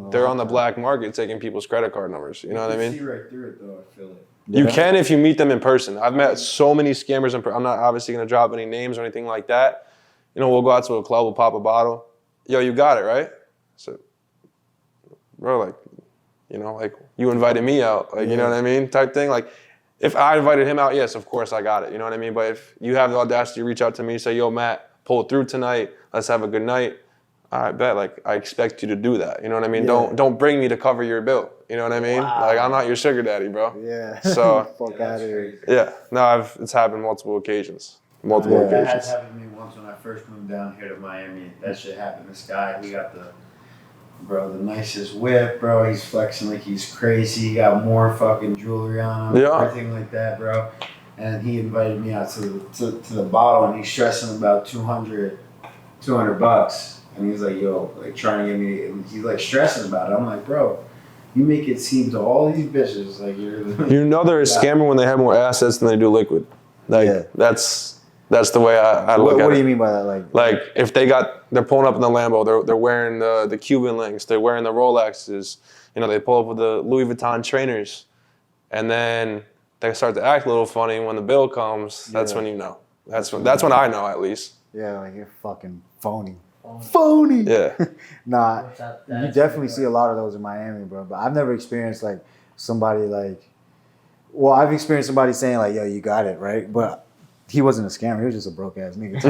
they're on the black market taking people's credit card numbers. You know what I mean?
You see right through it though, I feel like.
You can if you meet them in person. I've met so many scammers in person. I'm not obviously going to drop any names or anything like that. You know, we'll go out to a club, we'll pop a bottle. Yo, you got it, right? So, bro, like, you know, like you invited me out, like, you know what I mean? Type thing. Like, if I invited him out, yes, of course I got it. You know what I mean? But if you have the audacity to reach out to me, say, yo, Matt, pull through tonight. Let's have a good night. I bet, like, I expect you to do that. You know what I mean? Don't bring me to cover your bill. You know what I mean? Like, I'm not your sugar daddy, bro.
Yeah.
So,
fuck out of here.
Yeah. No, it's happened multiple occasions. Multiple occasions.
That has happened to me once when I first moved down here to Miami. That shit happened. This guy, he got the nicest whip, bro. He's flexing like he's crazy. He got more fucking jewelry on him. Everything like that, bro. And he invited me out to the bottle, and he's stressing about $200 bucks. And he's like, yo, like trying to get me, and he's like stressing about it. I'm like, bro, you make it seem to all these bitches like you're.
You know they're a scammer when they have more assets than they do liquid. Like that's the way I look at it.
What do you mean by that?
Like if they're pulling up in the Lambo, they're wearing the Cuban links, they're wearing the Rolexes. You know, they pull up with the Louis Vuitton trainers, and then they start to act a little funny when the bill comes. That's when you know. That's when I know, at least.
Yeah, like you're fucking phony. Phony.
Yeah.
Nah, you definitely see a lot of those in Miami, bro. But I've never experienced like somebody like. Well, I've experienced somebody saying like, "Yo, you got it," right? But he wasn't a scammer. He was just a broke ass nigga.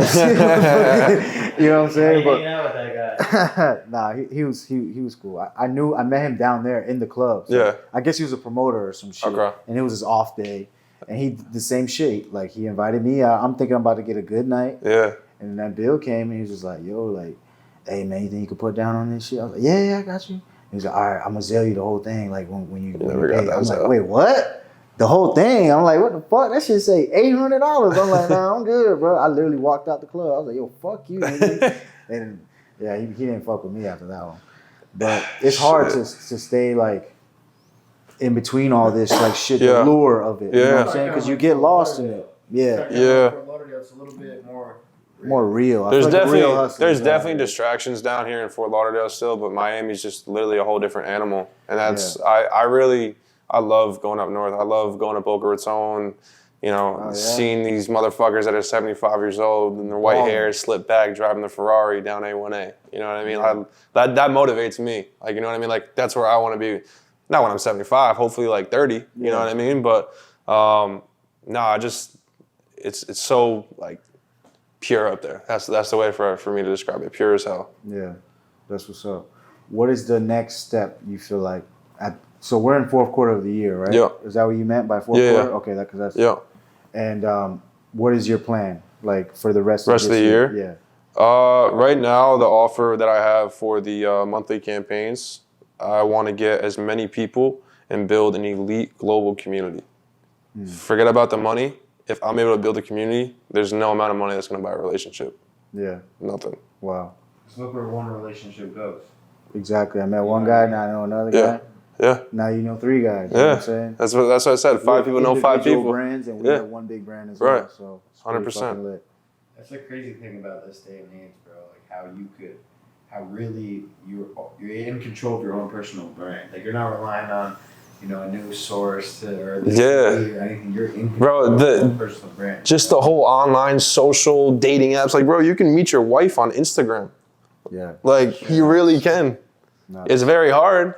You know what I'm saying?
How you hanging out with that guy?
Nah, he was cool. I met him down there in the club. So
yeah.
I guess he was a promoter or some shit.
Okay.
And it was his off day, and he the same shit. Like he invited me out. I'm thinking I'm about to get a good night.
Yeah.
And then that bill came, and he was just like, yo, like, hey, man, you think you could put down on this shit? I was like, yeah, I got you. He was like, all right, I'm going to sell you the whole thing, like, when you pay. I'm like, wait, what? The whole thing? I'm like, what the fuck? That shit say $800. I'm like, nah, I'm good, bro. I literally walked out the club. I was like, yo, fuck you, nigga. And, yeah, he didn't fuck with me after that one. But it's hard to stay, like, in between all this, like, shit, the lure of it. You know what I'm saying? Because you get lost in it. Yeah.
Yeah.
It's a little bit more
real.
There's definitely distractions down here in Fort Lauderdale still, but Miami's just literally a whole different animal. And that's I love going up north. I love going to Boca Raton, you know, seeing these motherfuckers that are 75 years old and their white hair slipped back driving the Ferrari down A1A. You know what I mean? Yeah. That motivates me. Like, you know what I mean? Like, that's where I want to be. Not when I'm 75, hopefully like 30, you know what I mean? But Nah, it's so like pure up there. That's the way for me to describe it. Pure as hell.
Yeah, that's what's up. What is the next step you feel like? So we're in fourth quarter of the year, right?
Yeah.
Is that what you meant by fourth quarter?
Yeah.
Okay, because that's.
Yeah.
And what is your plan like for the rest
of the year?
Yeah.
Right now, the offer that I have for the monthly campaigns, I want to get as many people and build an elite global community. Forget about the money. If I'm able to build a community, there's no amount of money that's going to buy a relationship.
Yeah.
Nothing.
Wow.
Just look where one relationship goes.
Exactly. I met one guy, now I know another guy.
Yeah.
Now you know 3 guys. You know what I'm saying?
That's what I said. 5 people know 5 people.
Brands, and we have one big brand as well. So it's
100%.
That's the crazy thing about this day and age, bro. Like how really you're in control of your own personal brand. Like you're not relying on, a news source or TV or anything. You're in control of your own personal brand.
Just the whole online social dating apps. Like, bro, you can meet your wife on Instagram.
Yeah.
Like, you really can.
No.
It's very hard,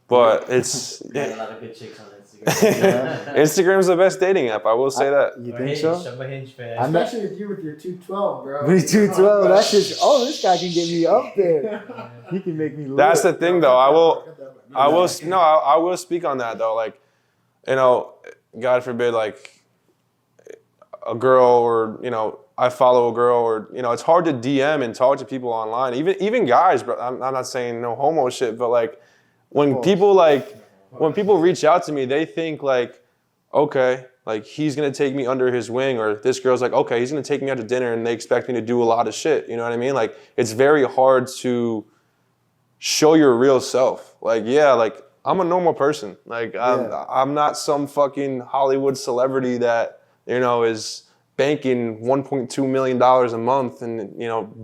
but it's...
There's a lot of good chicks on Instagram.
Instagram's the best dating app, I will say that.
You think so?
I'm a Hinge fan.
Especially with you with your 212, bro.
With 212, that's just, this guy can get me up there. He can make me look.
That's the thing, though. I will speak on that, though. Like, God forbid, like, a girl or, I follow a girl or, it's hard to DM and talk to people online. Even guys, but I'm not saying no homo shit, but, like, when people reach out to me, they think, like, okay, like, he's going to take me under his wing, or this girl's like, okay, he's going to take me out to dinner, and they expect me to do a lot of shit. You know what I mean? Like, it's very hard to show your real self. Like, yeah, like, I'm a normal person. Like, I'm not some fucking Hollywood celebrity that, is banking $1.2 million a month and,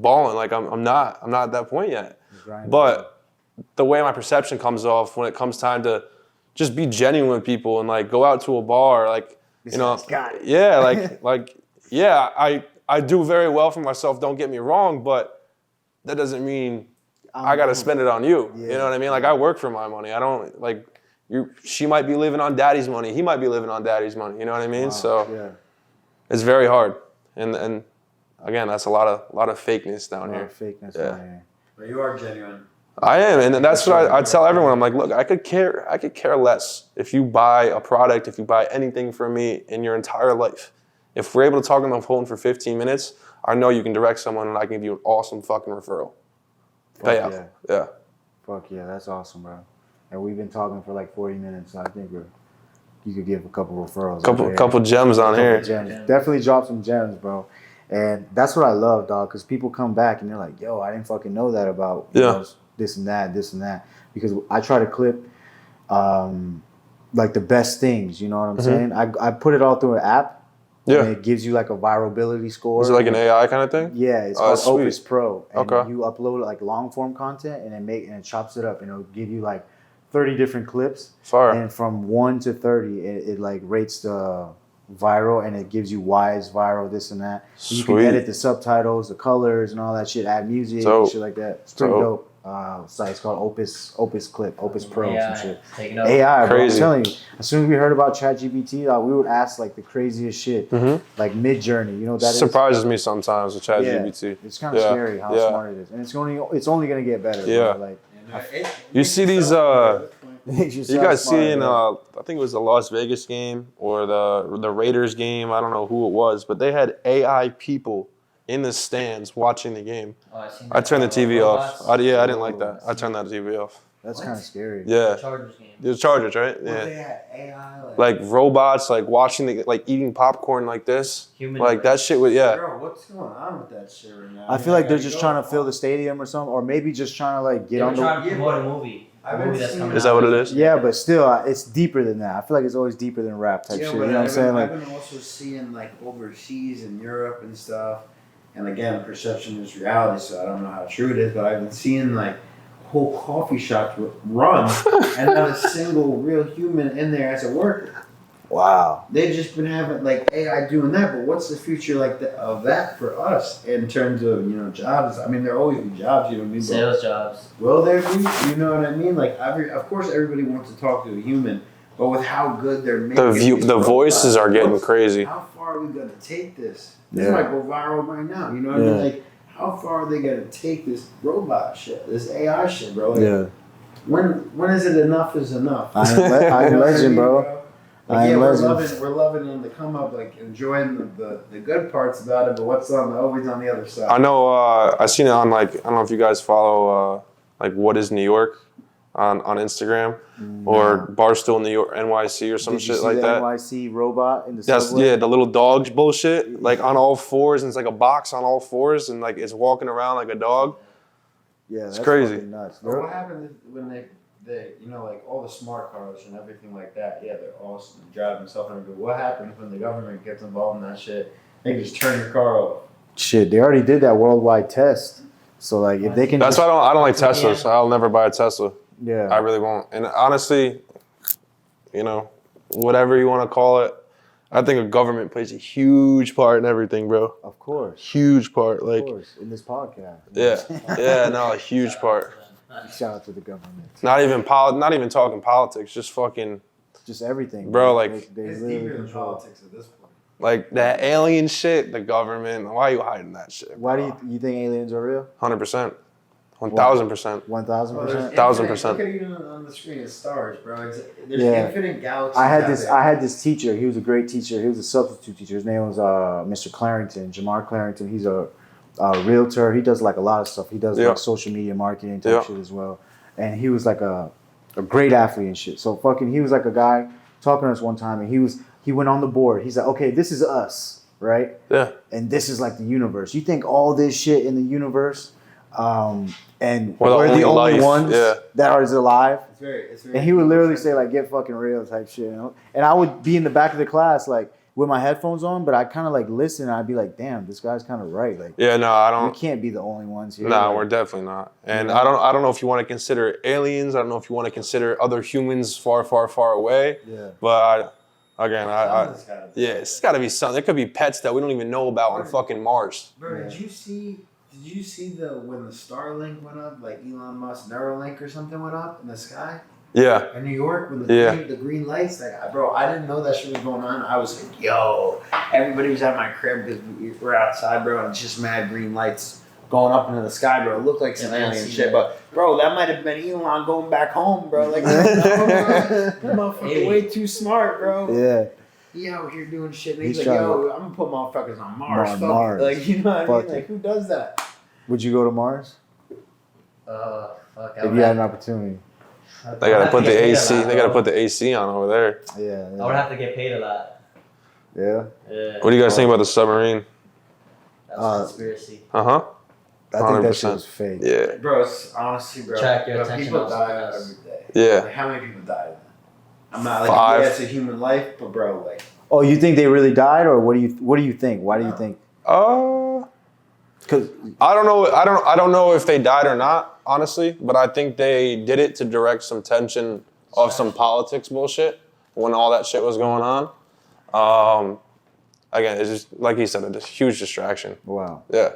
balling. Like, I'm not at that point yet. But the way my perception comes off when it comes time to just be genuine with people and, like, go out to a bar, like, I do very well for myself, don't get me wrong, but that doesn't mean I got to spend it on you. You know what I mean? Like, I work for my money. I don't, like, she might be living on daddy's money. He might be living on daddy's money. You know what I mean?
Wow.
So it's very hard. And again, that's a lot of fakeness down here.
Fakeness down here.
But you are genuine.
I am, and that's what I tell everyone. I'm like, look, I could care less if you buy a product, if you buy anything from me in your entire life. If we're able to talk on the phone for 15 minutes, I know you can direct someone and I can give you an awesome fucking referral. Yeah.
Fuck yeah, that's awesome, bro. And we've been talking for like 40 minutes, so I think you could give a couple referrals.
Couple gems on here.
Gems. Definitely drop some gems, bro. And that's what I love, dog, because people come back and they're like, yo, I didn't fucking know that about this and that. Because I try to clip like the best things, you know what I'm saying? I put it all through an app.
Yeah.
And it gives you like a virality score.
Is it like an AI kind of thing?
Yeah, it's called Opus Pro. And
okay.
You upload like long form content and it chops it up and it'll give you like 30 different clips.
Fire.
And from 1 to 30, it like rates the viral and it gives you why it's viral, this and that. You can edit the subtitles, the colors and all that shit, add music and shit like that. It's pretty dope. It's called Opus Pro,
AI,
some shit.
AI,
bro, I'm telling you. As soon as we heard about ChatGPT, we would ask like the craziest shit, like Mid-Journey. You know what that
surprises me sometimes with ChatGPT.
It's kind of scary how smart it is, and it's only gonna get better.
Yeah.
Bro. Like,
you see these. You guys see in
I
I think it was the Las Vegas game or the Raiders game. I don't know who it was, but they had AI people in the stands watching the game. I turned the TV off. I didn't like that. I turned that TV off.
That's kind of scary.
Yeah.
Chargers game.
The Chargers, right? Yeah.
They had AI,
like robots, like watching like eating popcorn like this. Like that shit was
Girl, what's going on with that shit right now?
I feel like they're just trying to fill the stadium or something, or maybe just trying to like get on the.
Trying to promote a movie.
Is that what it is?
Yeah, but still, it's deeper than that. I feel like it's always deeper than rap type shit. You know what I'm saying? Like,
I've been also seeing like overseas in Europe and stuff. And again, perception is reality, so I don't know how true it is, but I've been seeing like whole coffee shops run and not a single real human in there as a worker.
Wow.
They've just been having like AI doing that, but what's the future like of that for us in terms of, jobs? I mean, there'll always be jobs, you know what I mean?
Sales jobs.
Will there be? You know what I mean? Like, of course, everybody wants to talk to a human, But with how good they're making
the voices are getting crazy.
How far are we gonna take this? This might go viral right now. You know what I mean? Like, how far are they gonna take this robot shit, this AI shit, bro? Like, when is it enough is enough?
I am legend, bro.
Like, we're loving on the come up, like enjoying the good parts about it, but what's always on the other side?
I know. I seen it on like, I don't know if you guys follow like What Is New York on Instagram or Barstool New York NYC or some shit like that.
NYC robot in the subway?
Yeah, the little dog bullshit, like on all fours, and it's like a box on all fours, and like it's walking around like a dog.
Yeah,
it's crazy.
Nuts.
But what happens when they you know, like all the smart cars and everything like that? Yeah, they're awesome, driving themselves and everything. What happens when the government gets involved in that shit? They can just turn your car off.
Shit, they already did that worldwide test. So like, if they can,
that's why I don't like Teslas. So I'll never buy a Tesla.
Yeah,
I really won't. And honestly, you know, whatever you want to call it, I think a government plays a huge part in everything, bro.
Of course.
Huge part. Like,
of course, in this podcast.
Yeah, no, a huge part.
Shout out to the government.
Not even talking politics, just fucking.
Just everything,
bro. Like,
it's deeper than politics at this point.
Like that alien shit, the government. Why are you hiding that shit?
Why do you think aliens are real?
100%. 1,000%.
1,000%.
1,000%.
Look at even on the screen, it's stars, bro. There's infinite galaxies.
I had this teacher. He was a great teacher. He was a substitute teacher. His name was Mr. Clarrington, Jamar Clarrington. He's a realtor. He does like a lot of stuff. He does like social media marketing type shit as well. And he was like a great athlete and shit. So he was like a guy talking to us one time, and he went on the board. He's like, okay, this is us, right? Yeah. And this is like the universe. You think all this shit in the universe, and we're the only ones that are alive. It's very and he would literally say like, "Get fucking real" type shit. You know? And I would be in the back of the class like with my headphones on, but I kind of like listen. And I'd be like, "Damn, this guy's kind of right." Like,
I don't.
We can't be the only ones here.
No,
like,
we're definitely not. And I don't know if you want to consider aliens. I don't know if you want to consider other humans far, far, far away. Yeah. But it's got to be something. There could be pets that we don't even know about on fucking Mars.
Bro, did you see when the Starlink went up, like Elon Musk Neuralink or something went up in the sky?
Yeah.
In New York, when the green lights, like, bro, I didn't know that shit was going on. I was like, yo, everybody was at my crib because we're outside, bro, and it's just mad green lights going up into the sky, bro. It looked like some alien shit, but bro, that might have been Elon going back home, bro. Like, that motherfucker way too smart, bro.
Yeah.
He out here doing shit, and he's like, yo, I'm gonna put motherfuckers on Mars. Mars. Like, you know what I mean? Like, who does that?
Would you go to Mars?
Fuck.
If you had an opportunity.
They gotta put the AC. They gotta put the AC on over there.
Yeah. I would have to get paid a lot.
Yeah.
What do you guys think about the submarine?
That's a conspiracy.
I think that shit was fake.
Yeah.
Bro, it's honestly, bro.
Track your attention.
People die every day.
Yeah.
Like, how many people died? I'm not like, yeah, it's a human life, but bro, like.
Oh, you think they really died, or what do you think? Why do you think?
Because I don't know. I don't know if they died or not, honestly. But I think they did it to direct some tension of some politics bullshit when all that shit was going on. Again, it's just like he said, a huge distraction.
Wow.
Yeah.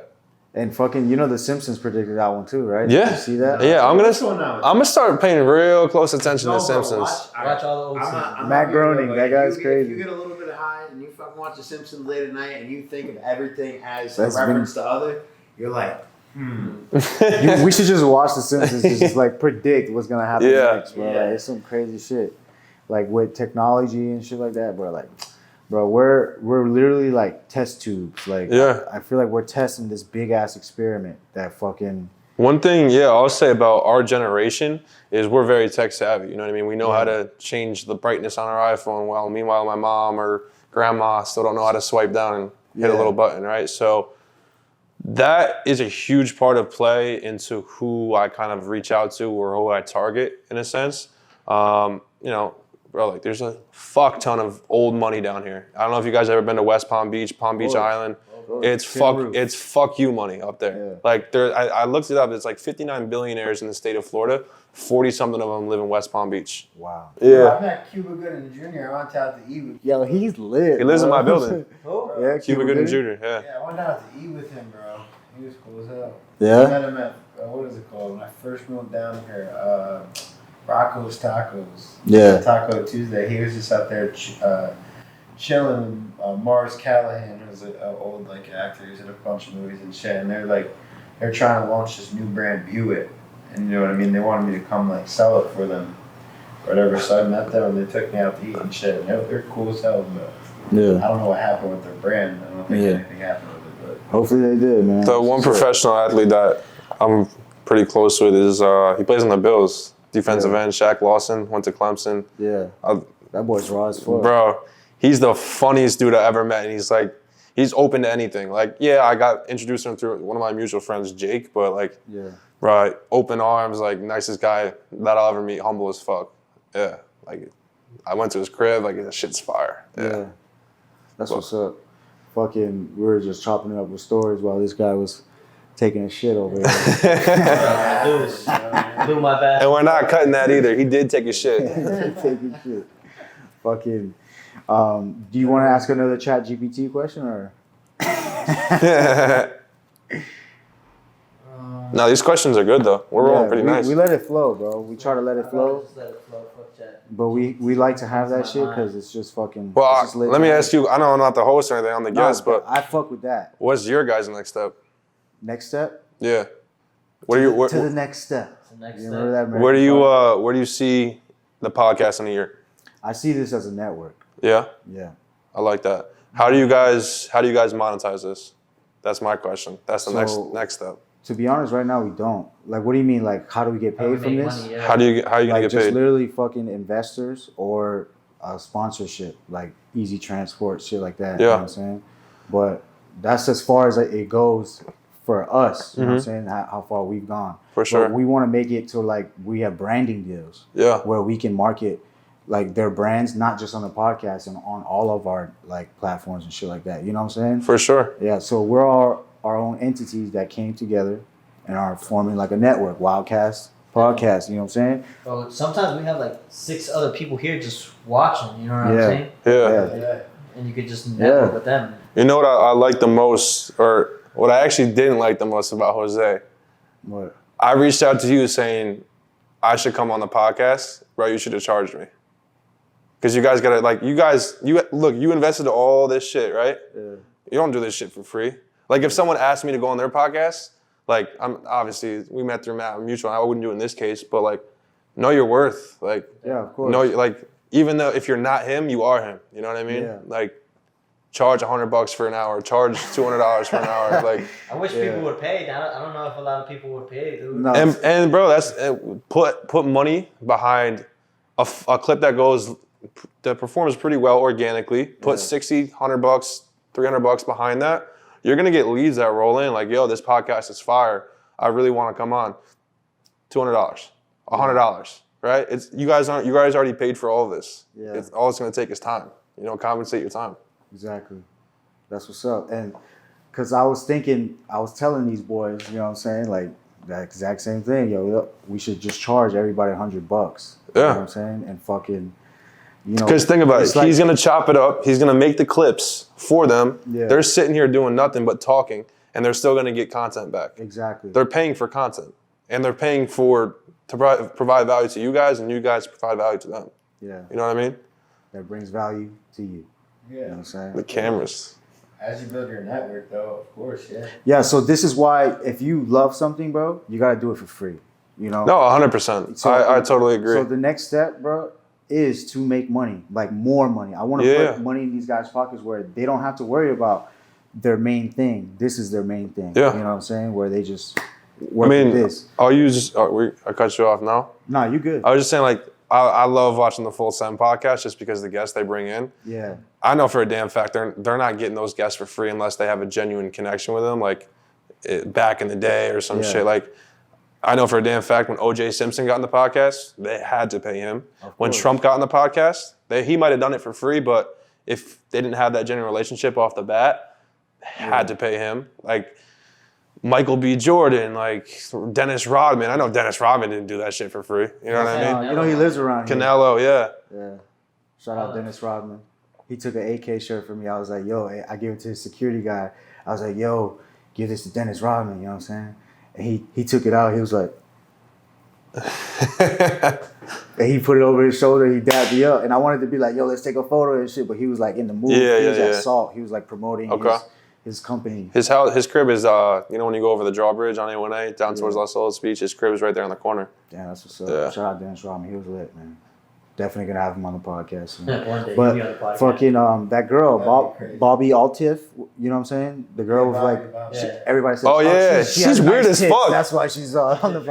And fucking, The Simpsons predicted that one too, right?
Yeah.
Did you see that?
Yeah, I'm gonna start paying real close attention to The Simpsons.
Watch all the old Simpsons.
Matt Groening, that guy's crazy.
If you get a little bit high and you fucking watch The Simpsons late at night and you think of everything as a reference to other, you're like,
We should just watch The Simpsons to just like predict what's gonna happen next, bro. Yeah. Like, it's some crazy shit, like with technology and shit like that, bro. Like, bro, we're literally like test tubes. Like, I feel like we're testing this big ass experiment that fucking.
One thing, I'll say about our generation is we're very tech savvy. You know what I mean? We know how to change the brightness on our iPhone. Well, meanwhile, my mom or grandma still don't know how to swipe down and hit a little button, right? So that is a huge part of play into who I kind of reach out to or who I target in a sense. Bro, like there's a fuck ton of old money down here. I don't know if you guys ever been to West Palm Beach Island. It's fuck you money up there. Yeah. Like I looked it up. It's like 59 billionaires in the state of Florida. 40 something of them live in West Palm Beach.
Wow.
Yeah. I met Cuba Gooding Jr. I went out to eat with.
Yo, he's lit.
He lives in my building.
Yeah,
Cuba Gooding Jr.
Yeah, I went out to eat with him, bro. He was cool as hell.
Yeah.
I met him at what is it called? When I first moved down here, Rocco's Tacos.
Yeah.
Taco Tuesday. He was just out there chilling. Mars Callahan, who's an old like actor, he's in a bunch of movies and shit. And they're trying to launch this new brand, Buick. And you know what I mean? They wanted me to come like sell it for them, whatever. So I met them and they took me out to eat and shit. And they're cool as hell, but I don't know what happened with their brand. I don't think anything happened with it, but
hopefully they did, man.
The one professional athlete that I'm pretty close with is he plays on the Bills, defensive end. Shaq Lawson went to Clemson.
Yeah, that boy's raw as fuck,
bro. He's the funniest dude I ever met, and he's open to anything. Like, yeah, I got introduced to him through one of my mutual friends, Jake, but like, bro, open arms, like nicest guy that I'll ever meet, humble as fuck. Yeah, like I went to his crib, like that shit's fire. Yeah.
That's what's up. Fucking, we were just chopping it up with stories while this guy was taking a shit over here.
Do my bad.
And we're not cutting that either. He did take a shit.
Taking shit. Fucking. Do you want to ask another Chat GPT question or?
No, these questions are good though. We're rolling pretty nice.
We let it flow, bro. We try to let it flow.
Just let it flow. Fuck chat.
But we like to have that shit because it's just fucking.
Well,
just lit
let me
down.
ask you. I know I'm not the host or anything. I'm the guest, but
I fuck with that.
what's your guys' next step?
Next step.
Yeah. What are you?
To the next step.
The next
You
step.
remember that?
Where do you? Where do you see the podcast in a year?
I see this as a network.
Yeah.
Yeah.
I like that. How do you guys monetize this? That's my question. That's the next step.
To be honest, right now we don't. Like, what do you mean? Like, how do we get paid from this?
Money, yeah.
How are you gonna
Like,
get
just
paid?
literally fucking investors or sponsorship, like Easy Transport, shit like that. You know what I'm saying? But that's as far as it goes for us. You know what I'm saying? How far we've gone.
For sure.
But we want to make it to like we have branding deals.
Yeah.
Where we can market like their brands, not just on the podcast and on all of our like platforms and shit like that. You know what I'm saying?
For sure.
Yeah. So we're all our own entities that came together and are forming like a network, WildKast podcast. You know what I'm saying?
Bro, sometimes we have like 6 other people here just watching. You know what I'm saying?
Yeah.
And you could just network with them.
You know what I like the most, or what I actually didn't like the most about Jose?
What?
I reached out to you saying I should come on the podcast, bro. You should have charged me. Because you guys gotta you invested all this shit, right?
Yeah.
You don't do this shit for free. Like if someone asked me to go on their podcast, like I'm obviously we met through Matt Mutual. I wouldn't do it in this case, but like know your worth. Like
of course.
like even though if you're not him, you are him. You know what I mean?
Yeah.
Like charge $100 for an hour, charge $200 for an hour. Like
I wish people would pay. I don't know if a lot of people would pay, dude.
No.
and bro, that's put money behind a clip that performs pretty well organically. Put $60, $100, $300 behind that. You're gonna get leads that roll in like, yo, this podcast is fire. I really want to come on. $200, $100, right? It's you guys already paid for all of this.
Yeah.
All it's gonna take is time. Compensate your time.
Exactly. That's what's up. And because I was telling these boys, you know what I'm saying, like that exact same thing. Yo, we should just charge everybody $100. You know what I'm saying? And fucking.
Because think about it, he's gonna chop it up. He's gonna make the clips for them.
Yeah.
They're sitting here doing nothing but talking, and they're still gonna get content back.
Exactly.
They're paying for content, and they're paying to provide value to you guys, and you guys provide value to them.
Yeah.
You know what I mean?
That brings value to you.
Yeah.
You know what I'm saying?
The cameras.
As you build your network, though, of course, yeah.
Yeah. So this is why if you love something, bro, you gotta do it for free. You know.
No, 100%.
So,
I totally agree.
So the next step, bro, is to make money, like more money. I want to put money in these guys' pockets where they don't have to worry about their main thing. This is their main thing.
Yeah.
You know what I'm saying? Where they just work with this.
I cut you off now?
Nah, you good.
I was just saying, like, I love watching the Full Send podcast just because of the guests they bring in.
Yeah.
I know for a damn fact they're not getting those guests for free unless they have a genuine connection with them, like back in the day or some shit. Like, I know for a damn fact when O.J. Simpson got in the podcast, they had to pay him. When Trump got in the podcast, he might have done it for free, but if they didn't have that genuine relationship off the bat, they had to pay him. Like Michael B. Jordan, like Dennis Rodman. I know Dennis Rodman didn't do that shit for free. You know what I mean?
You know he lives around here.
Canelo, yeah.
Yeah. Shout out Dennis Rodman. He took an AK shirt from me. I was like, yo, I gave it to the security guy. I was like, yo, give this to Dennis Rodman. You know what I'm saying? And he took it out. He was like, And he put it over his shoulder. He dabbed me up, and I wanted to be like, "Yo, let's take a photo and shit." But he was like in the mood. He was at Salt. He was like promoting his company.
His crib is when you go over the drawbridge on A1A down towards Los Olas Beach, his crib is right there in the corner.
Damn, that's what's up.
Yeah.
Shout out Dennis Rodman. He was lit, man. Definitely gonna have him on the podcast.
One day he'll be
But
on the podcast.
fucking that girl, Bobby Altiff, you know what I'm saying? The girl was like, everybody said,
"Oh yeah, she's weird as fuck."
That's why she's on the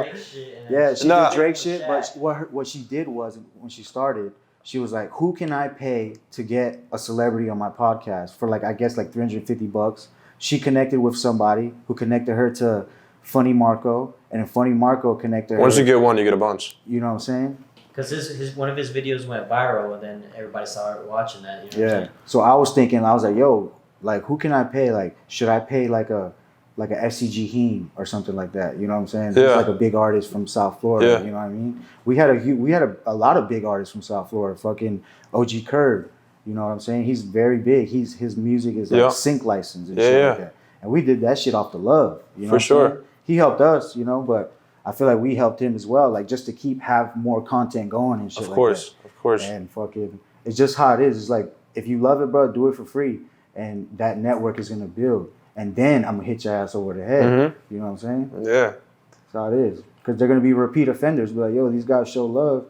Yeah, she did Drake shit. But what she did was when she started, she was like, "Who can I pay to get a celebrity on my podcast for like I guess like $350?" She connected with somebody who connected her to Funny Marco, and then Funny Marco connected her.
Once you get one, you get a bunch.
You know what I'm saying?
Because his one of his videos went viral, and then everybody started watching that. You know what I'm saying?
So I was thinking, I was like, yo, like who can I pay? Like, should I pay like a FCG Heen or something like that? You know what I'm saying?
Yeah.
He's like a big artist from South Florida.
Yeah.
You know what I mean? We had a lot of big artists from South Florida. Fucking OG Curb. You know what I'm saying? He's very big. His music is like sync license and shit like that. And we did that shit off the love. You know
For sure.
He helped us, you know, but I feel like we helped him as well, like just to have more content going and shit. Of
course.
And fucking, it's just how it is. It's like if you love it, bro, do it for free, and that network is gonna build. And then I'm gonna hit your ass over the head.
Mm-hmm.
You know what I'm saying?
Yeah.
That's how it is. Because they're gonna be repeat offenders. Be like, yo, these guys show love.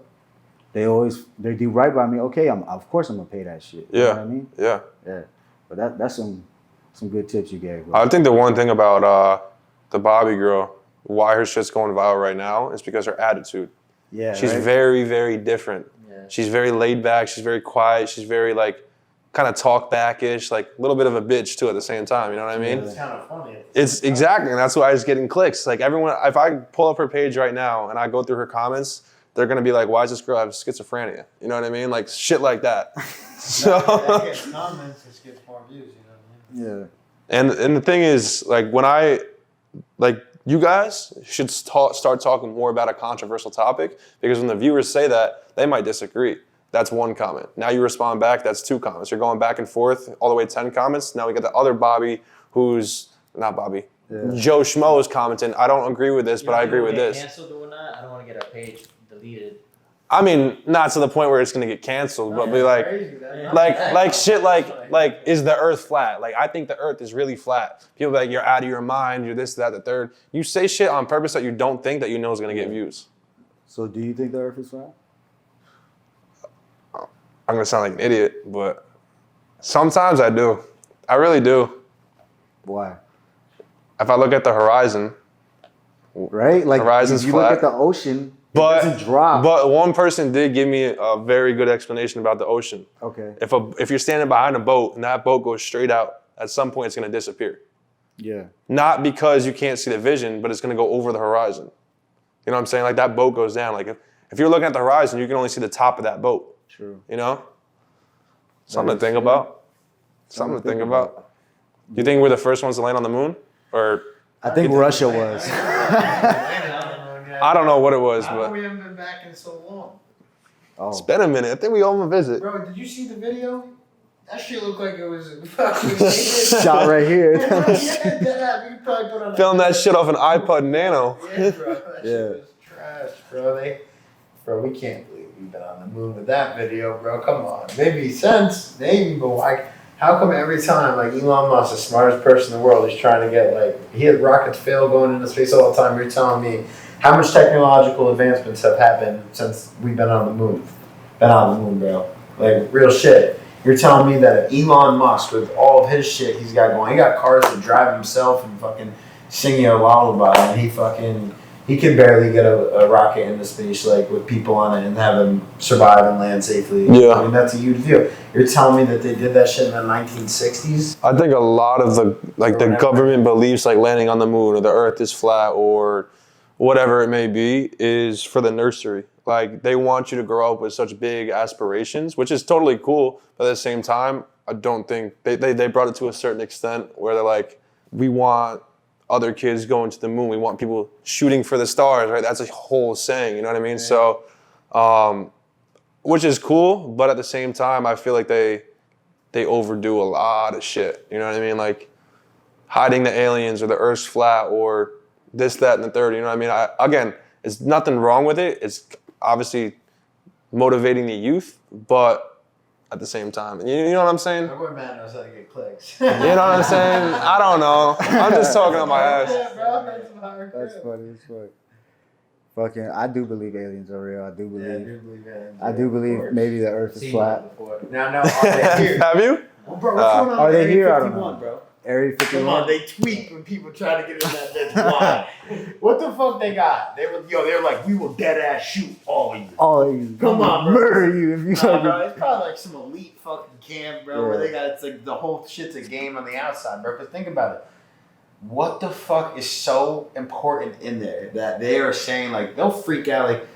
They do right by me. Okay, of course I'm gonna pay that shit. You know what I mean?
Yeah.
Yeah. But that's some good tips you gave. Bro.
I think the one thing about the Bobby girl, why her shit's going viral right now, is because her attitude.
Yeah.
She's
right?
very, very different.
Yeah.
She's very laid back. She's very quiet. She's very like kind of talk back-ish, like a little bit of a bitch too at the same time. You know what I mean?
It's kind of funny.
It's exactly, and that's why I was getting clicks. Like everyone, if I pull up her page right now and I go through her comments, they're gonna be like, "Why does this girl have schizophrenia?" You know what I mean? Like shit like that. So.
That gets comments, it gets more views. You know what I mean?
Yeah.
And the thing is, like when you guys should start talking more about a controversial topic, because when the viewers say that, they might disagree. That's one comment. Now you respond back, that's 2 comments. You're going back and forth, all the way 10 comments. Now we got the other Bobby who's, not Bobby, Joe Schmo is commenting, I don't agree with this, but I agree with this.
Canceled or not? I don't want to get our page deleted.
I mean, not to the point where it's gonna get canceled, but be like shit like, is the earth flat? Like, I think the earth is really flat. People be like, you're out of your mind, you're this, that, the third. You say shit on purpose that you don't think that you know is gonna get views.
So do you think the earth is flat?
I'm gonna sound like an idiot, but sometimes I do. I really do.
Why?
If I look at the horizon,
right? Like
horizon's
if you
flat.
look at the ocean, it doesn't drop.
But one person did give me a very good explanation about the ocean.
Okay.
If you're standing behind a boat and that boat goes straight out, at some point it's gonna disappear.
Yeah.
Not because you can't see the vision, but it's gonna go over the horizon. You know what I'm saying? Like that boat goes down. Like if you're looking at the horizon, you can only see the top of that boat.
True.
You know? Something to think about. Something to think about. Do you think we're the first ones to land on the moon? Or
I think Russia was.
I don't know what it was,
How
but
come we haven't been back in so long?
it's been a minute. I think we owe them a visit.
Bro, did you see the video? That shit looked like it was fucking
Shot right here.
Yeah, we probably put on
Film that shit off an iPod Nano.
Yeah, bro. That shit was trash, bro. Bro, we can't believe we've been on the moon with that video, bro. Come on. Maybe sense, maybe, but why? How come every time, like Elon Musk, the smartest person in the world, is trying to get, like, he had rockets fail going into space all the time. You're telling me how much technological advancements have happened since we've been on the moon? Been on the moon, bro. Like, real shit. You're telling me that Elon Musk, with all of his shit he's got going, he got cars to drive himself and fucking sing you a lullaby, and he can barely get a rocket into space, like, with people on it and have them survive and land safely.
Yeah.
I mean, that's a huge deal. You're telling me that they did that shit in the 1960s?
I think a lot of the government beliefs, like landing on the moon or the earth is flat or whatever it may be, is for the nursery. Like, they want you to grow up with such big aspirations, which is totally cool. But at the same time, I don't think they brought it to a certain extent where they're like, we want other kids going to the moon. We want people shooting for the stars, right? That's a whole saying, you know what I mean? Yeah. So, which is cool, but at the same time, I feel like they overdo a lot of shit. You know what I mean? Like hiding the aliens or the Earth's flat or this, that, and the third. You know what I mean? Again, it's nothing wrong with it. It's obviously motivating the youth, but at the same time, you know what I'm saying?
My boy Matt knows how to get clicks.
You know what I'm saying? I don't know. I'm just talking on my ass.
Yeah, bro.
That's funny. That's funny. Fucking, I do believe aliens are real. I do believe. I do believe maybe the Earth is flat.
Now, are they here?
Have you?
Well, bro, what's going on
Are
with
they
Area
here? I don't
51,
know.
bro?
Area 51.
Come on, they tweet when people try to get in that bitch. Why? What the fuck they got? They were like, we will dead ass shoot all of you.
All of you.
Come on, bro.
Murder you if you
Bro, it's probably like some elite fucking camp, bro, where they got, it's like the whole shit's a game on the outside, bro. But think about it. What the fuck is so important in there that they are saying, like, they'll freak out, like,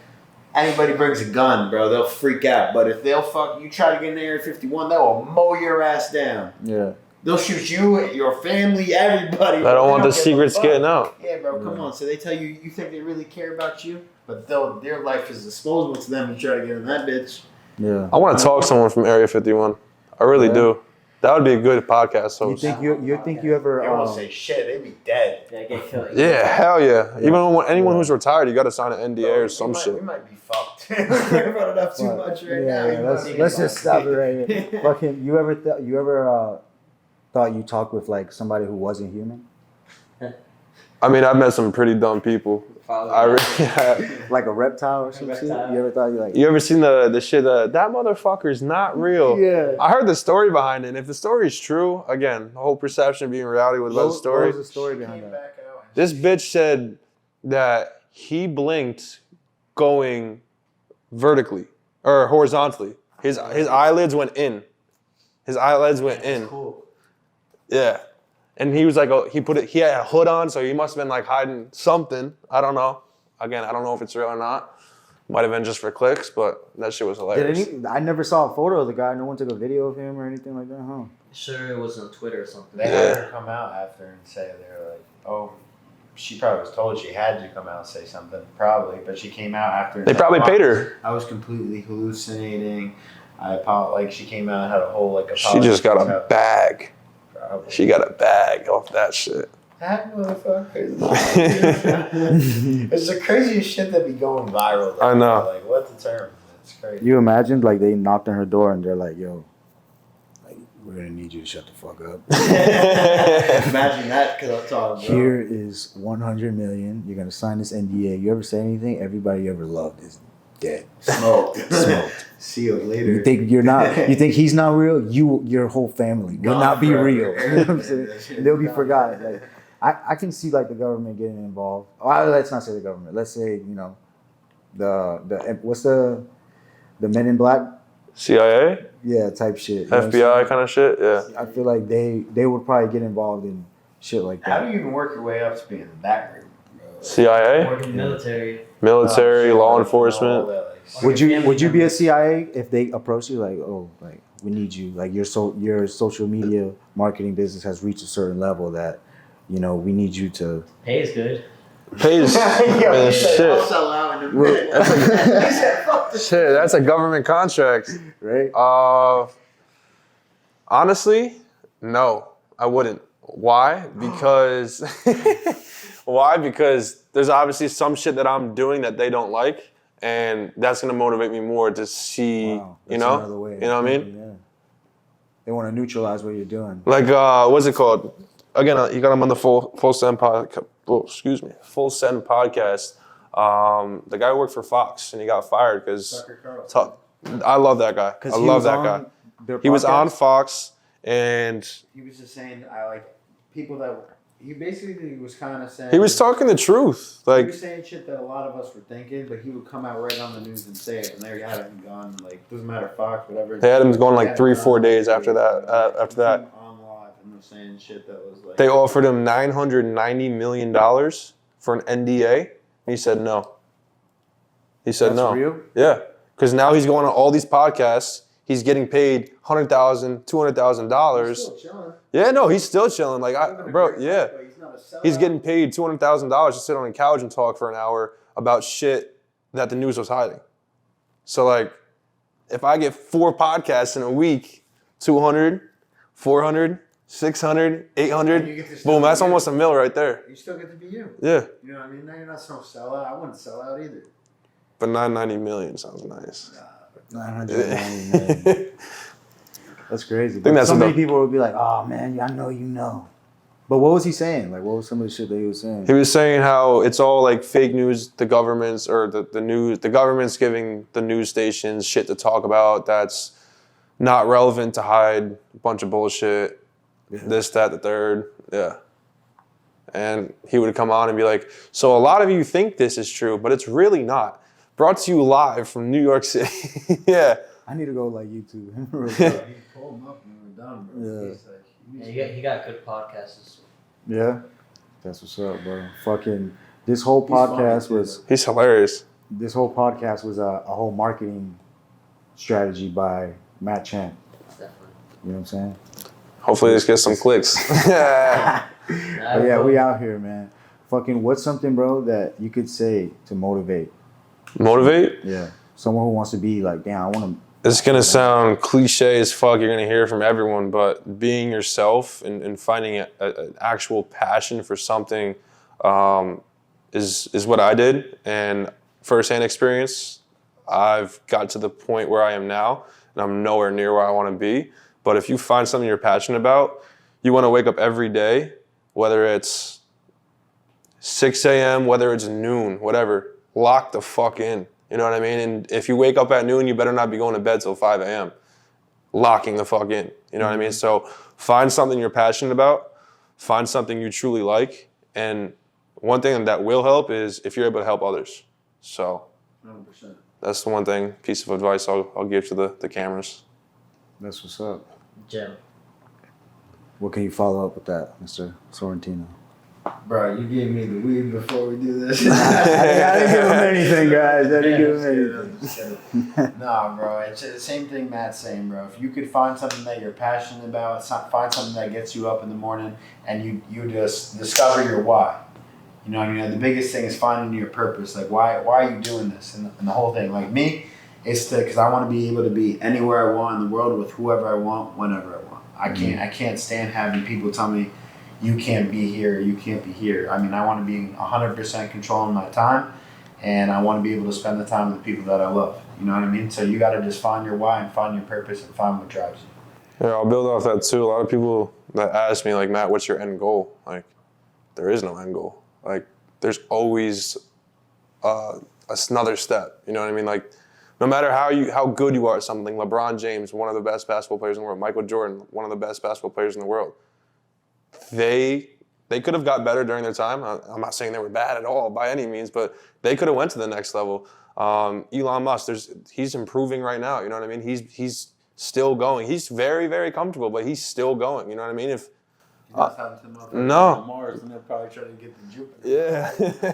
anybody brings a gun, bro, they'll freak out. But if you try to get in Area 51, they'll mow your ass down.
Yeah.
They'll shoot you, your family, everybody.
I don't want the secrets getting out.
Yeah, bro, come on. So they tell you, you think they really care about you? But their life is disposable to them to try to get in that bitch.
Yeah.
I want to talk to someone from Area 51. I really do. That would be a good podcast host.
You think you ever?
They won't say shit. They'd be dead.
Yeah, get killed.
Yeah, hell yeah. Even when anyone who's retired, you got to sign an NDA or some shit.
We might be fucked. We're brought it up too much right now.
Let's just stop it right here. Fucking, you ever thought you talked with like somebody who wasn't human?
I mean, I've met some pretty dumb people. I really have.
Like a reptile or some shit? You ever thought
You ever seen the shit that motherfucker's not real?
Yeah.
I heard the story behind it. And if the story is true, again, the whole perception being reality with the story.
What was the story behind that?
This bitch said that he blinked going vertically or horizontally. His eyelids went in. His eyelids went in.
Cool.
Yeah. And he was like, he had a hood on, so he must have been like hiding something. I don't know. Again, I don't know if it's real or not. Might have been just for clicks, but that shit was hilarious.
I never saw a photo of the guy. No one took a video of him or anything like that, huh?
Sure, it was on Twitter or something.
They had her come out after and say, they were like, oh, she probably was told she had to come out and say something, probably, but she came out after.
They probably paid her.
I was completely hallucinating. She came out and had a whole like apology.
She just got a bag.
Probably.
She got a bag off that shit.
That motherfucker. It's the craziest shit that be going viral.
I know.
Like, what's the term? It's crazy.
You imagine like they knocked on her door and they're like, yo, like, we're gonna need you to shut the fuck up.
Imagine that, because I'm talking, bro.
Here is 100 million. You're gonna sign this NDA. You ever say anything? Everybody you ever loved is dead.
Smoked.
Smoked.
See you later.
You think you're not? You think he's not real? Your whole family will
Gone
not be
forever.
real. You know what I'm saying? And they'll be forgotten. Like I can see like the government getting involved. Well, let's not say the government. Let's say the what's the Men in Black?
CIA?
Yeah, type shit. You know what I'm
FBI kind of shit? Yeah.
saying? I feel like they would probably get involved in shit like
How
that.
do you even work your way up to being in the back room?
CIA?
Or the military.
Military, law enforcement.
Would you be a CIA if they approached you like, oh, like we need you, like your social media marketing business has reached a certain level that, we need you to.
Pay is good.
Pays
I'll
shit.
sell out in a minute.
Shit, that's a government contract.
Right?
Honestly, no, I wouldn't. Why? Because Because there's obviously some shit that I'm doing that they don't like, and that's gonna motivate me more to see,
another way
you know what I mean?
Yeah. They want to neutralize what you're doing.
Like, what's it called? Again, you got him on the Full Send podcast. Full Send podcast. The guy worked for Fox and he got fired because I love that guy. I love that guy. He was on Fox and
he was just saying, I like people that. He basically was kind of saying.
He was talking the truth. Like,
he was saying shit that a lot of us were thinking, but he would come out right on the news and say it, and there he had him gone. Like, doesn't matter, Fox, whatever.
they had him going like 3-4 days after that.
On live and was saying shit that was like.
They offered him $990 million for an NDA, and he said no. He said
That's
no.
real?
Yeah, because now he's going on all these podcasts. He's getting paid $100,000, $200,000.
He's still chilling.
Yeah, no, he's still chilling. Like, bro, yeah.
But he's not a sellout.
He's getting paid $200,000 to sit on a couch and talk for an hour about shit that the news was hiding. So, like, if I get 4 podcasts in a week, 200, 400, 600, 800, boom, that's almost a mil right there.
You still get to be you.
Yeah.
You know what I mean? Now you're not so sellout. I wouldn't sell out either.
But $990 million sounds nice.
990 million. That's crazy.
I think that's
so many people would be like, "Oh man, I know you know." But what was he saying? Like, what was some of the shit that he was saying?
He was saying how it's all like fake news. The government's or the news. The government's giving the news stations shit to talk about that's not relevant to hide a bunch of bullshit. Yeah. This, that, the third. Yeah. And he would come on and be like, "So a lot of you think this is true, but it's really not." Brought to you live from New York City. Yeah.
I need to go like YouTube.
He pulled him up and we were done, bro.
Yeah.
He's like,
He got good podcasts.
Yeah, that's what's up, bro. Fucking this whole podcast was.
He's hilarious.
This whole podcast was a whole marketing strategy by Matt Chan.
Definitely.
You know what I'm saying?
Hopefully this gets some clicks.
But yeah, we out here, man. Fucking, what's something, bro, that you could say to motivate?
Motivate?
Yeah. Someone who wants to be like, damn, I want to.
It's going to sound cliche as fuck. You're going to hear it from everyone, but being yourself and finding an actual passion for something is what I did. And firsthand experience, I've got to the point where I am now, and I'm nowhere near where I want to be. But if you find something you're passionate about, you want to wake up every day, whether it's 6 a.m., whether it's noon, whatever, lock the fuck in. You know what I mean? And if you wake up at noon, you better not be going to bed till 5 a.m. Locking the fuck in. You know what I mean? So find something you're passionate about. Find something you truly like. And one thing that will help is if you're able to help others. So
100%.
That's the one piece of advice I'll give to the cameras.
That's what's up.
Jim.
What can you follow up with that, Mr. Sorrentino?
Bro, you gave me the weed before we do this.
I didn't give him anything, guys. I didn't give him anything.
Nah, bro. It's the same thing Matt's saying, bro. If you could find something that you're passionate about, find something that gets you up in the morning, and you just discover your why. You know what I mean? The biggest thing is finding your purpose. Like, why are you doing this? And the whole thing. Like me, it's because I want to be able to be anywhere I want in the world with whoever I want, whenever I want. I can't stand having people tell me, you can't be here, you can't be here. I mean, I want to be 100% controlling my time, and I want to be able to spend the time with the people that I love. You know what I mean? So you got to just find your why and find your purpose and find what drives you.
Yeah, I'll build off that too. A lot of people that ask me, like, Matt, what's your end goal? Like, there is no end goal. Like, there's always another step. You know what I mean? Like, no matter how good you are at something, LeBron James, one of the best basketball players in the world, Michael Jordan, one of the best basketball players in the world, they could have got better during their time. I'm not saying they were bad at all by any means, but they could have went to the next level. Elon Musk, he's improving right now. You know what I mean? He's still going. He's very, very comfortable, but he's still going. You know what I mean? If no,
Mars, and they're probably trying to get to Jupiter.
Yeah,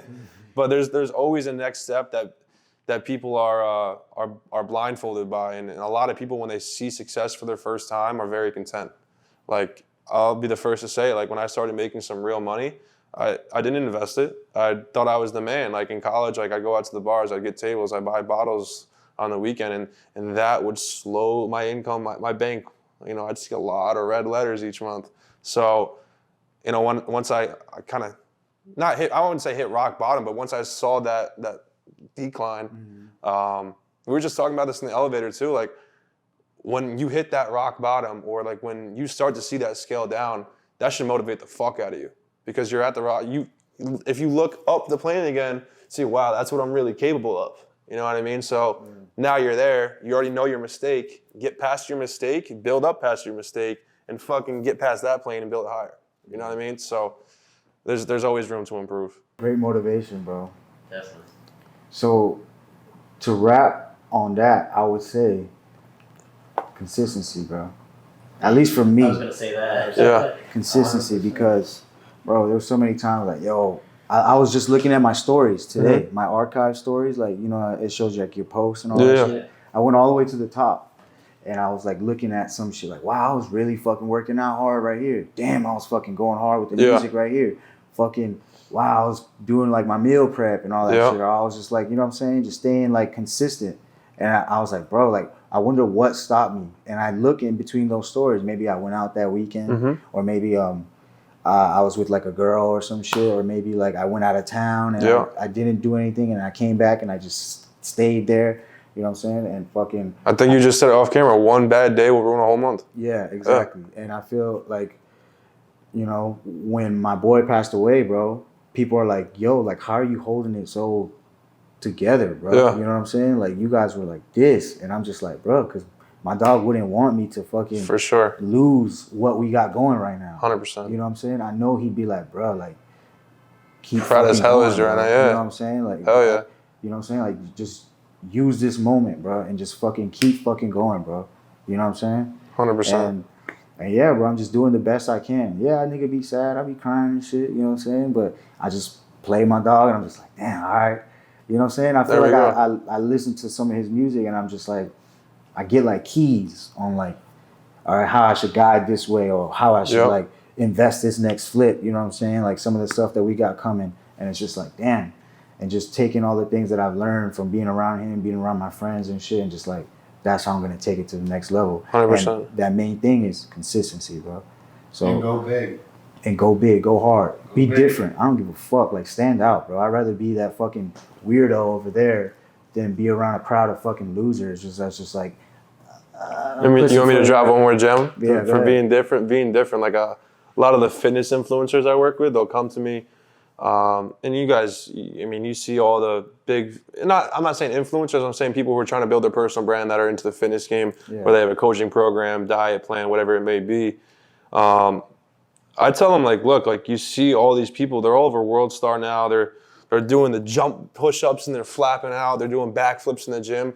but there's always a next step that people are blindfolded by, and a lot of people, when they see success for their first time, are very content. Like, I'll be the first to say, like, when I started making some real money, I didn't invest it. I thought I was the man. Like, in college, like, I'd go out to the bars, I'd get tables, I'd buy bottles on the weekend, and that would slow my income, my bank. You know, I'd see a lot of red letters each month. So, you know, once I kind of I wouldn't say hit rock bottom, but once I saw that decline, we were just talking about this in the elevator too. Like, when you hit that rock bottom, or like when you start to see that scale down, that should motivate the fuck out of you, because you're at the rock. If you look up the plane again, see, wow, that's what I'm really capable of. You know what I mean? So now you're there. You already know your mistake. Get past your mistake. Build up past your mistake, and fucking get past that plane and build it higher. You know what I mean? So there's always room to improve.
Great motivation, bro.
Definitely.
So to wrap on that, I would say consistency, bro. At least for me.
I was gonna say that.
Yeah.
Consistency, because, bro, there were so many times like, yo, I was just looking at my stories today, my archive stories, like, you know, it shows you like your posts and all that shit. I went all the way to the top, and I was like looking at some shit like, wow, I was really fucking working out hard right here. Damn, I was fucking going hard with the music right here. Fucking, wow, I was doing like my meal prep and all that shit. I was just like, you know what I'm saying? Just staying like consistent. And I was like, bro, like, I wonder what stopped me. And I look in between those stories. Maybe I went out that weekend, or maybe I was with like a girl or some shit, or maybe like I went out of town and I didn't do anything, and I came back and I just stayed there. You know what I'm saying? And fucking.
I think you just said it off camera. One bad day will ruin a whole month.
Yeah, exactly. Yeah. And I feel like, you know, when my boy passed away, bro, people are like, yo, like, how are you holding it so together, bro?
Yeah.
You know what I'm saying? Like, you guys were like this. And I'm just like, bro, because my dog wouldn't want me to fucking
for sure
lose what we got going right now.
100%.
You know what I'm saying? I know he'd be like, bro, like, keep
proud as hell as right now, yeah.
You know what I'm saying? Like,
hell yeah.
You know what I'm saying? Like, just use this moment, bro, and just fucking keep fucking going, bro. You know what I'm saying?
100%.
And yeah, bro, I'm just doing the best I can. Yeah, I nigga be sad, I be crying and shit, you know what I'm saying? But I just play my dog and I'm just like, damn, all right. You know what I'm saying? I feel like I listen to some of his music and I'm just like, I get like keys on like, all right, how I should guide this way or how I should like invest this next flip, you know what I'm saying? Like some of the stuff that we got coming and it's just like, damn. And just taking all the things that I've learned from being around him, being around my friends and shit and just like, that's how I'm going to take it to the next level.
100%.
And that main thing is consistency, bro. So
and go big.
And go big, go hard. Be different. I don't give a fuck. Like, stand out, bro. I'd rather be that fucking weirdo over there than be around a crowd of fucking losers. That's just like...
you want me to drop one more gem?
Yeah,
for being different? Being different. Like a lot of the fitness influencers I work with, they'll come to me. And you guys, I mean, you see all the big... I'm not saying influencers. I'm saying people who are trying to build their personal brand that are into the fitness game, where they have a coaching program, diet plan, whatever it may be. I tell them, like, look, like, you see all these people, they're all over World Star now. They're doing the jump push-ups and they're flapping out. They're doing backflips in the gym.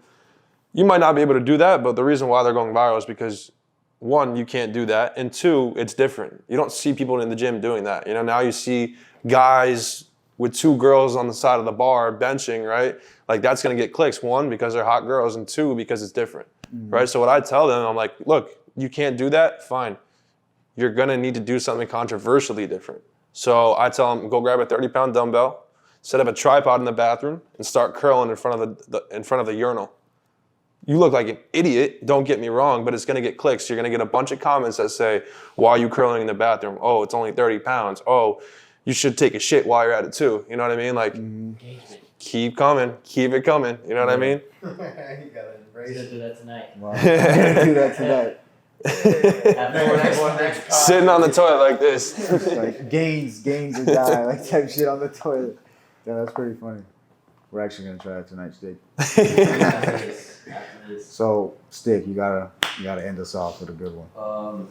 You might not be able to do that, but the reason why they're going viral is because, one, you can't do that, and two, it's different. You don't see people in the gym doing that. You know, now you see guys with two girls on the side of the bar benching, right? Like, that's going to get clicks, one, because they're hot girls, and two, because it's different, right? So what I tell them, I'm like, look, you can't do that? Fine. You're going to need to do something controversially different. So I tell them, go grab a 30-pound dumbbell, set up a tripod in the bathroom, and start curling in front of the urinal. You look like an idiot, don't get me wrong, but it's going to get clicks. You're going to get a bunch of comments that say, why are you curling in the bathroom? Oh, it's only 30 pounds. Oh, you should take a shit while you're at it too. You know what I mean? Like, keep coming, keep it coming. You know what I mean?
You gotta embrace it.
Do that tonight.
Wow. Do that tonight.
Sitting on the toilet like this.
Like gains or die, like type shit on the toilet. Yeah, that's pretty funny. We're actually gonna try it tonight, Stick. So, Stick, you gotta end us off with a good one.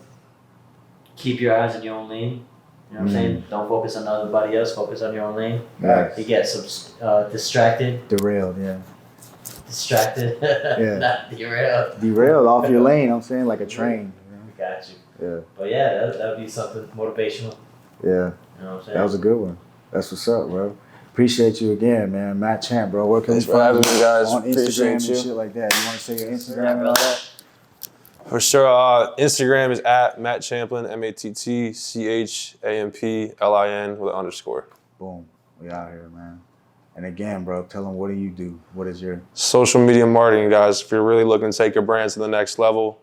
Keep your eyes in your own lane. You know what I'm saying? Don't focus on everybody else. Focus on your own lane.
Yes.
You get distracted.
Derailed, yeah.
Distracted.
Yeah.
Not derailed.
Derailed off your lane. I'm saying like a train. You know?
Got you.
Yeah.
But yeah, that would be something motivational.
Yeah.
You know what I'm saying?
That was a good one. That's what's up, bro. Appreciate you again, man. Matt Champ, bro. Where can we
Thanks for having
find
me,
you
guys.
on Instagram
Appreciate
and
you.
shit like that? You want to say your Instagram and all that?
For sure. Instagram is at Matt Champlin, MattChamplin with an underscore.
Boom. We out here, man. And again, bro, tell them, what do you do? What is your...
Social media marketing, guys. If you're really looking to take your brand to the next level,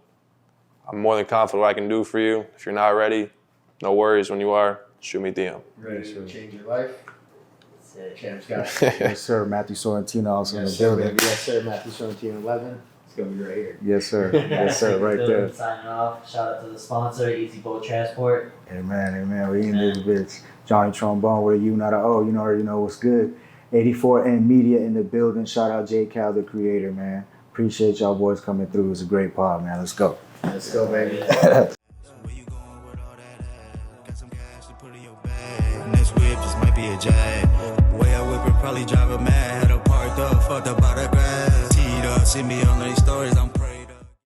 I'm more than confident what I can do for you. If you're not ready, no worries. When you are, shoot me a DM.
Ready to change your life?
That's it.
Champ's got it.
Yes, sir. Matthew Sorrentino also in the
Yes, sir,
building.
baby. Yes, sir. Matthew Sorrentino 11. It's gonna be right here.
Yes, sir. Yes, sir. Right there.
Signing off. Shout out to the sponsor, Easy Boat Transport.
Amen, amen. We in this bitch. Johnny Trumbone with a U, not a O. You already know what's good. 84N Media in the building. Shout out Jcal the Creator, man. Appreciate y'all boys coming through. It's a great pod, man. Let's go.
Let's go, baby.
Where you going with all that ass? Got some cash to put in your bag. Next whip just might be a jag. Way I whip it, probably drive a mad. Had a parked up, fucked up by the grass. Teed up, see me on these stories, I'm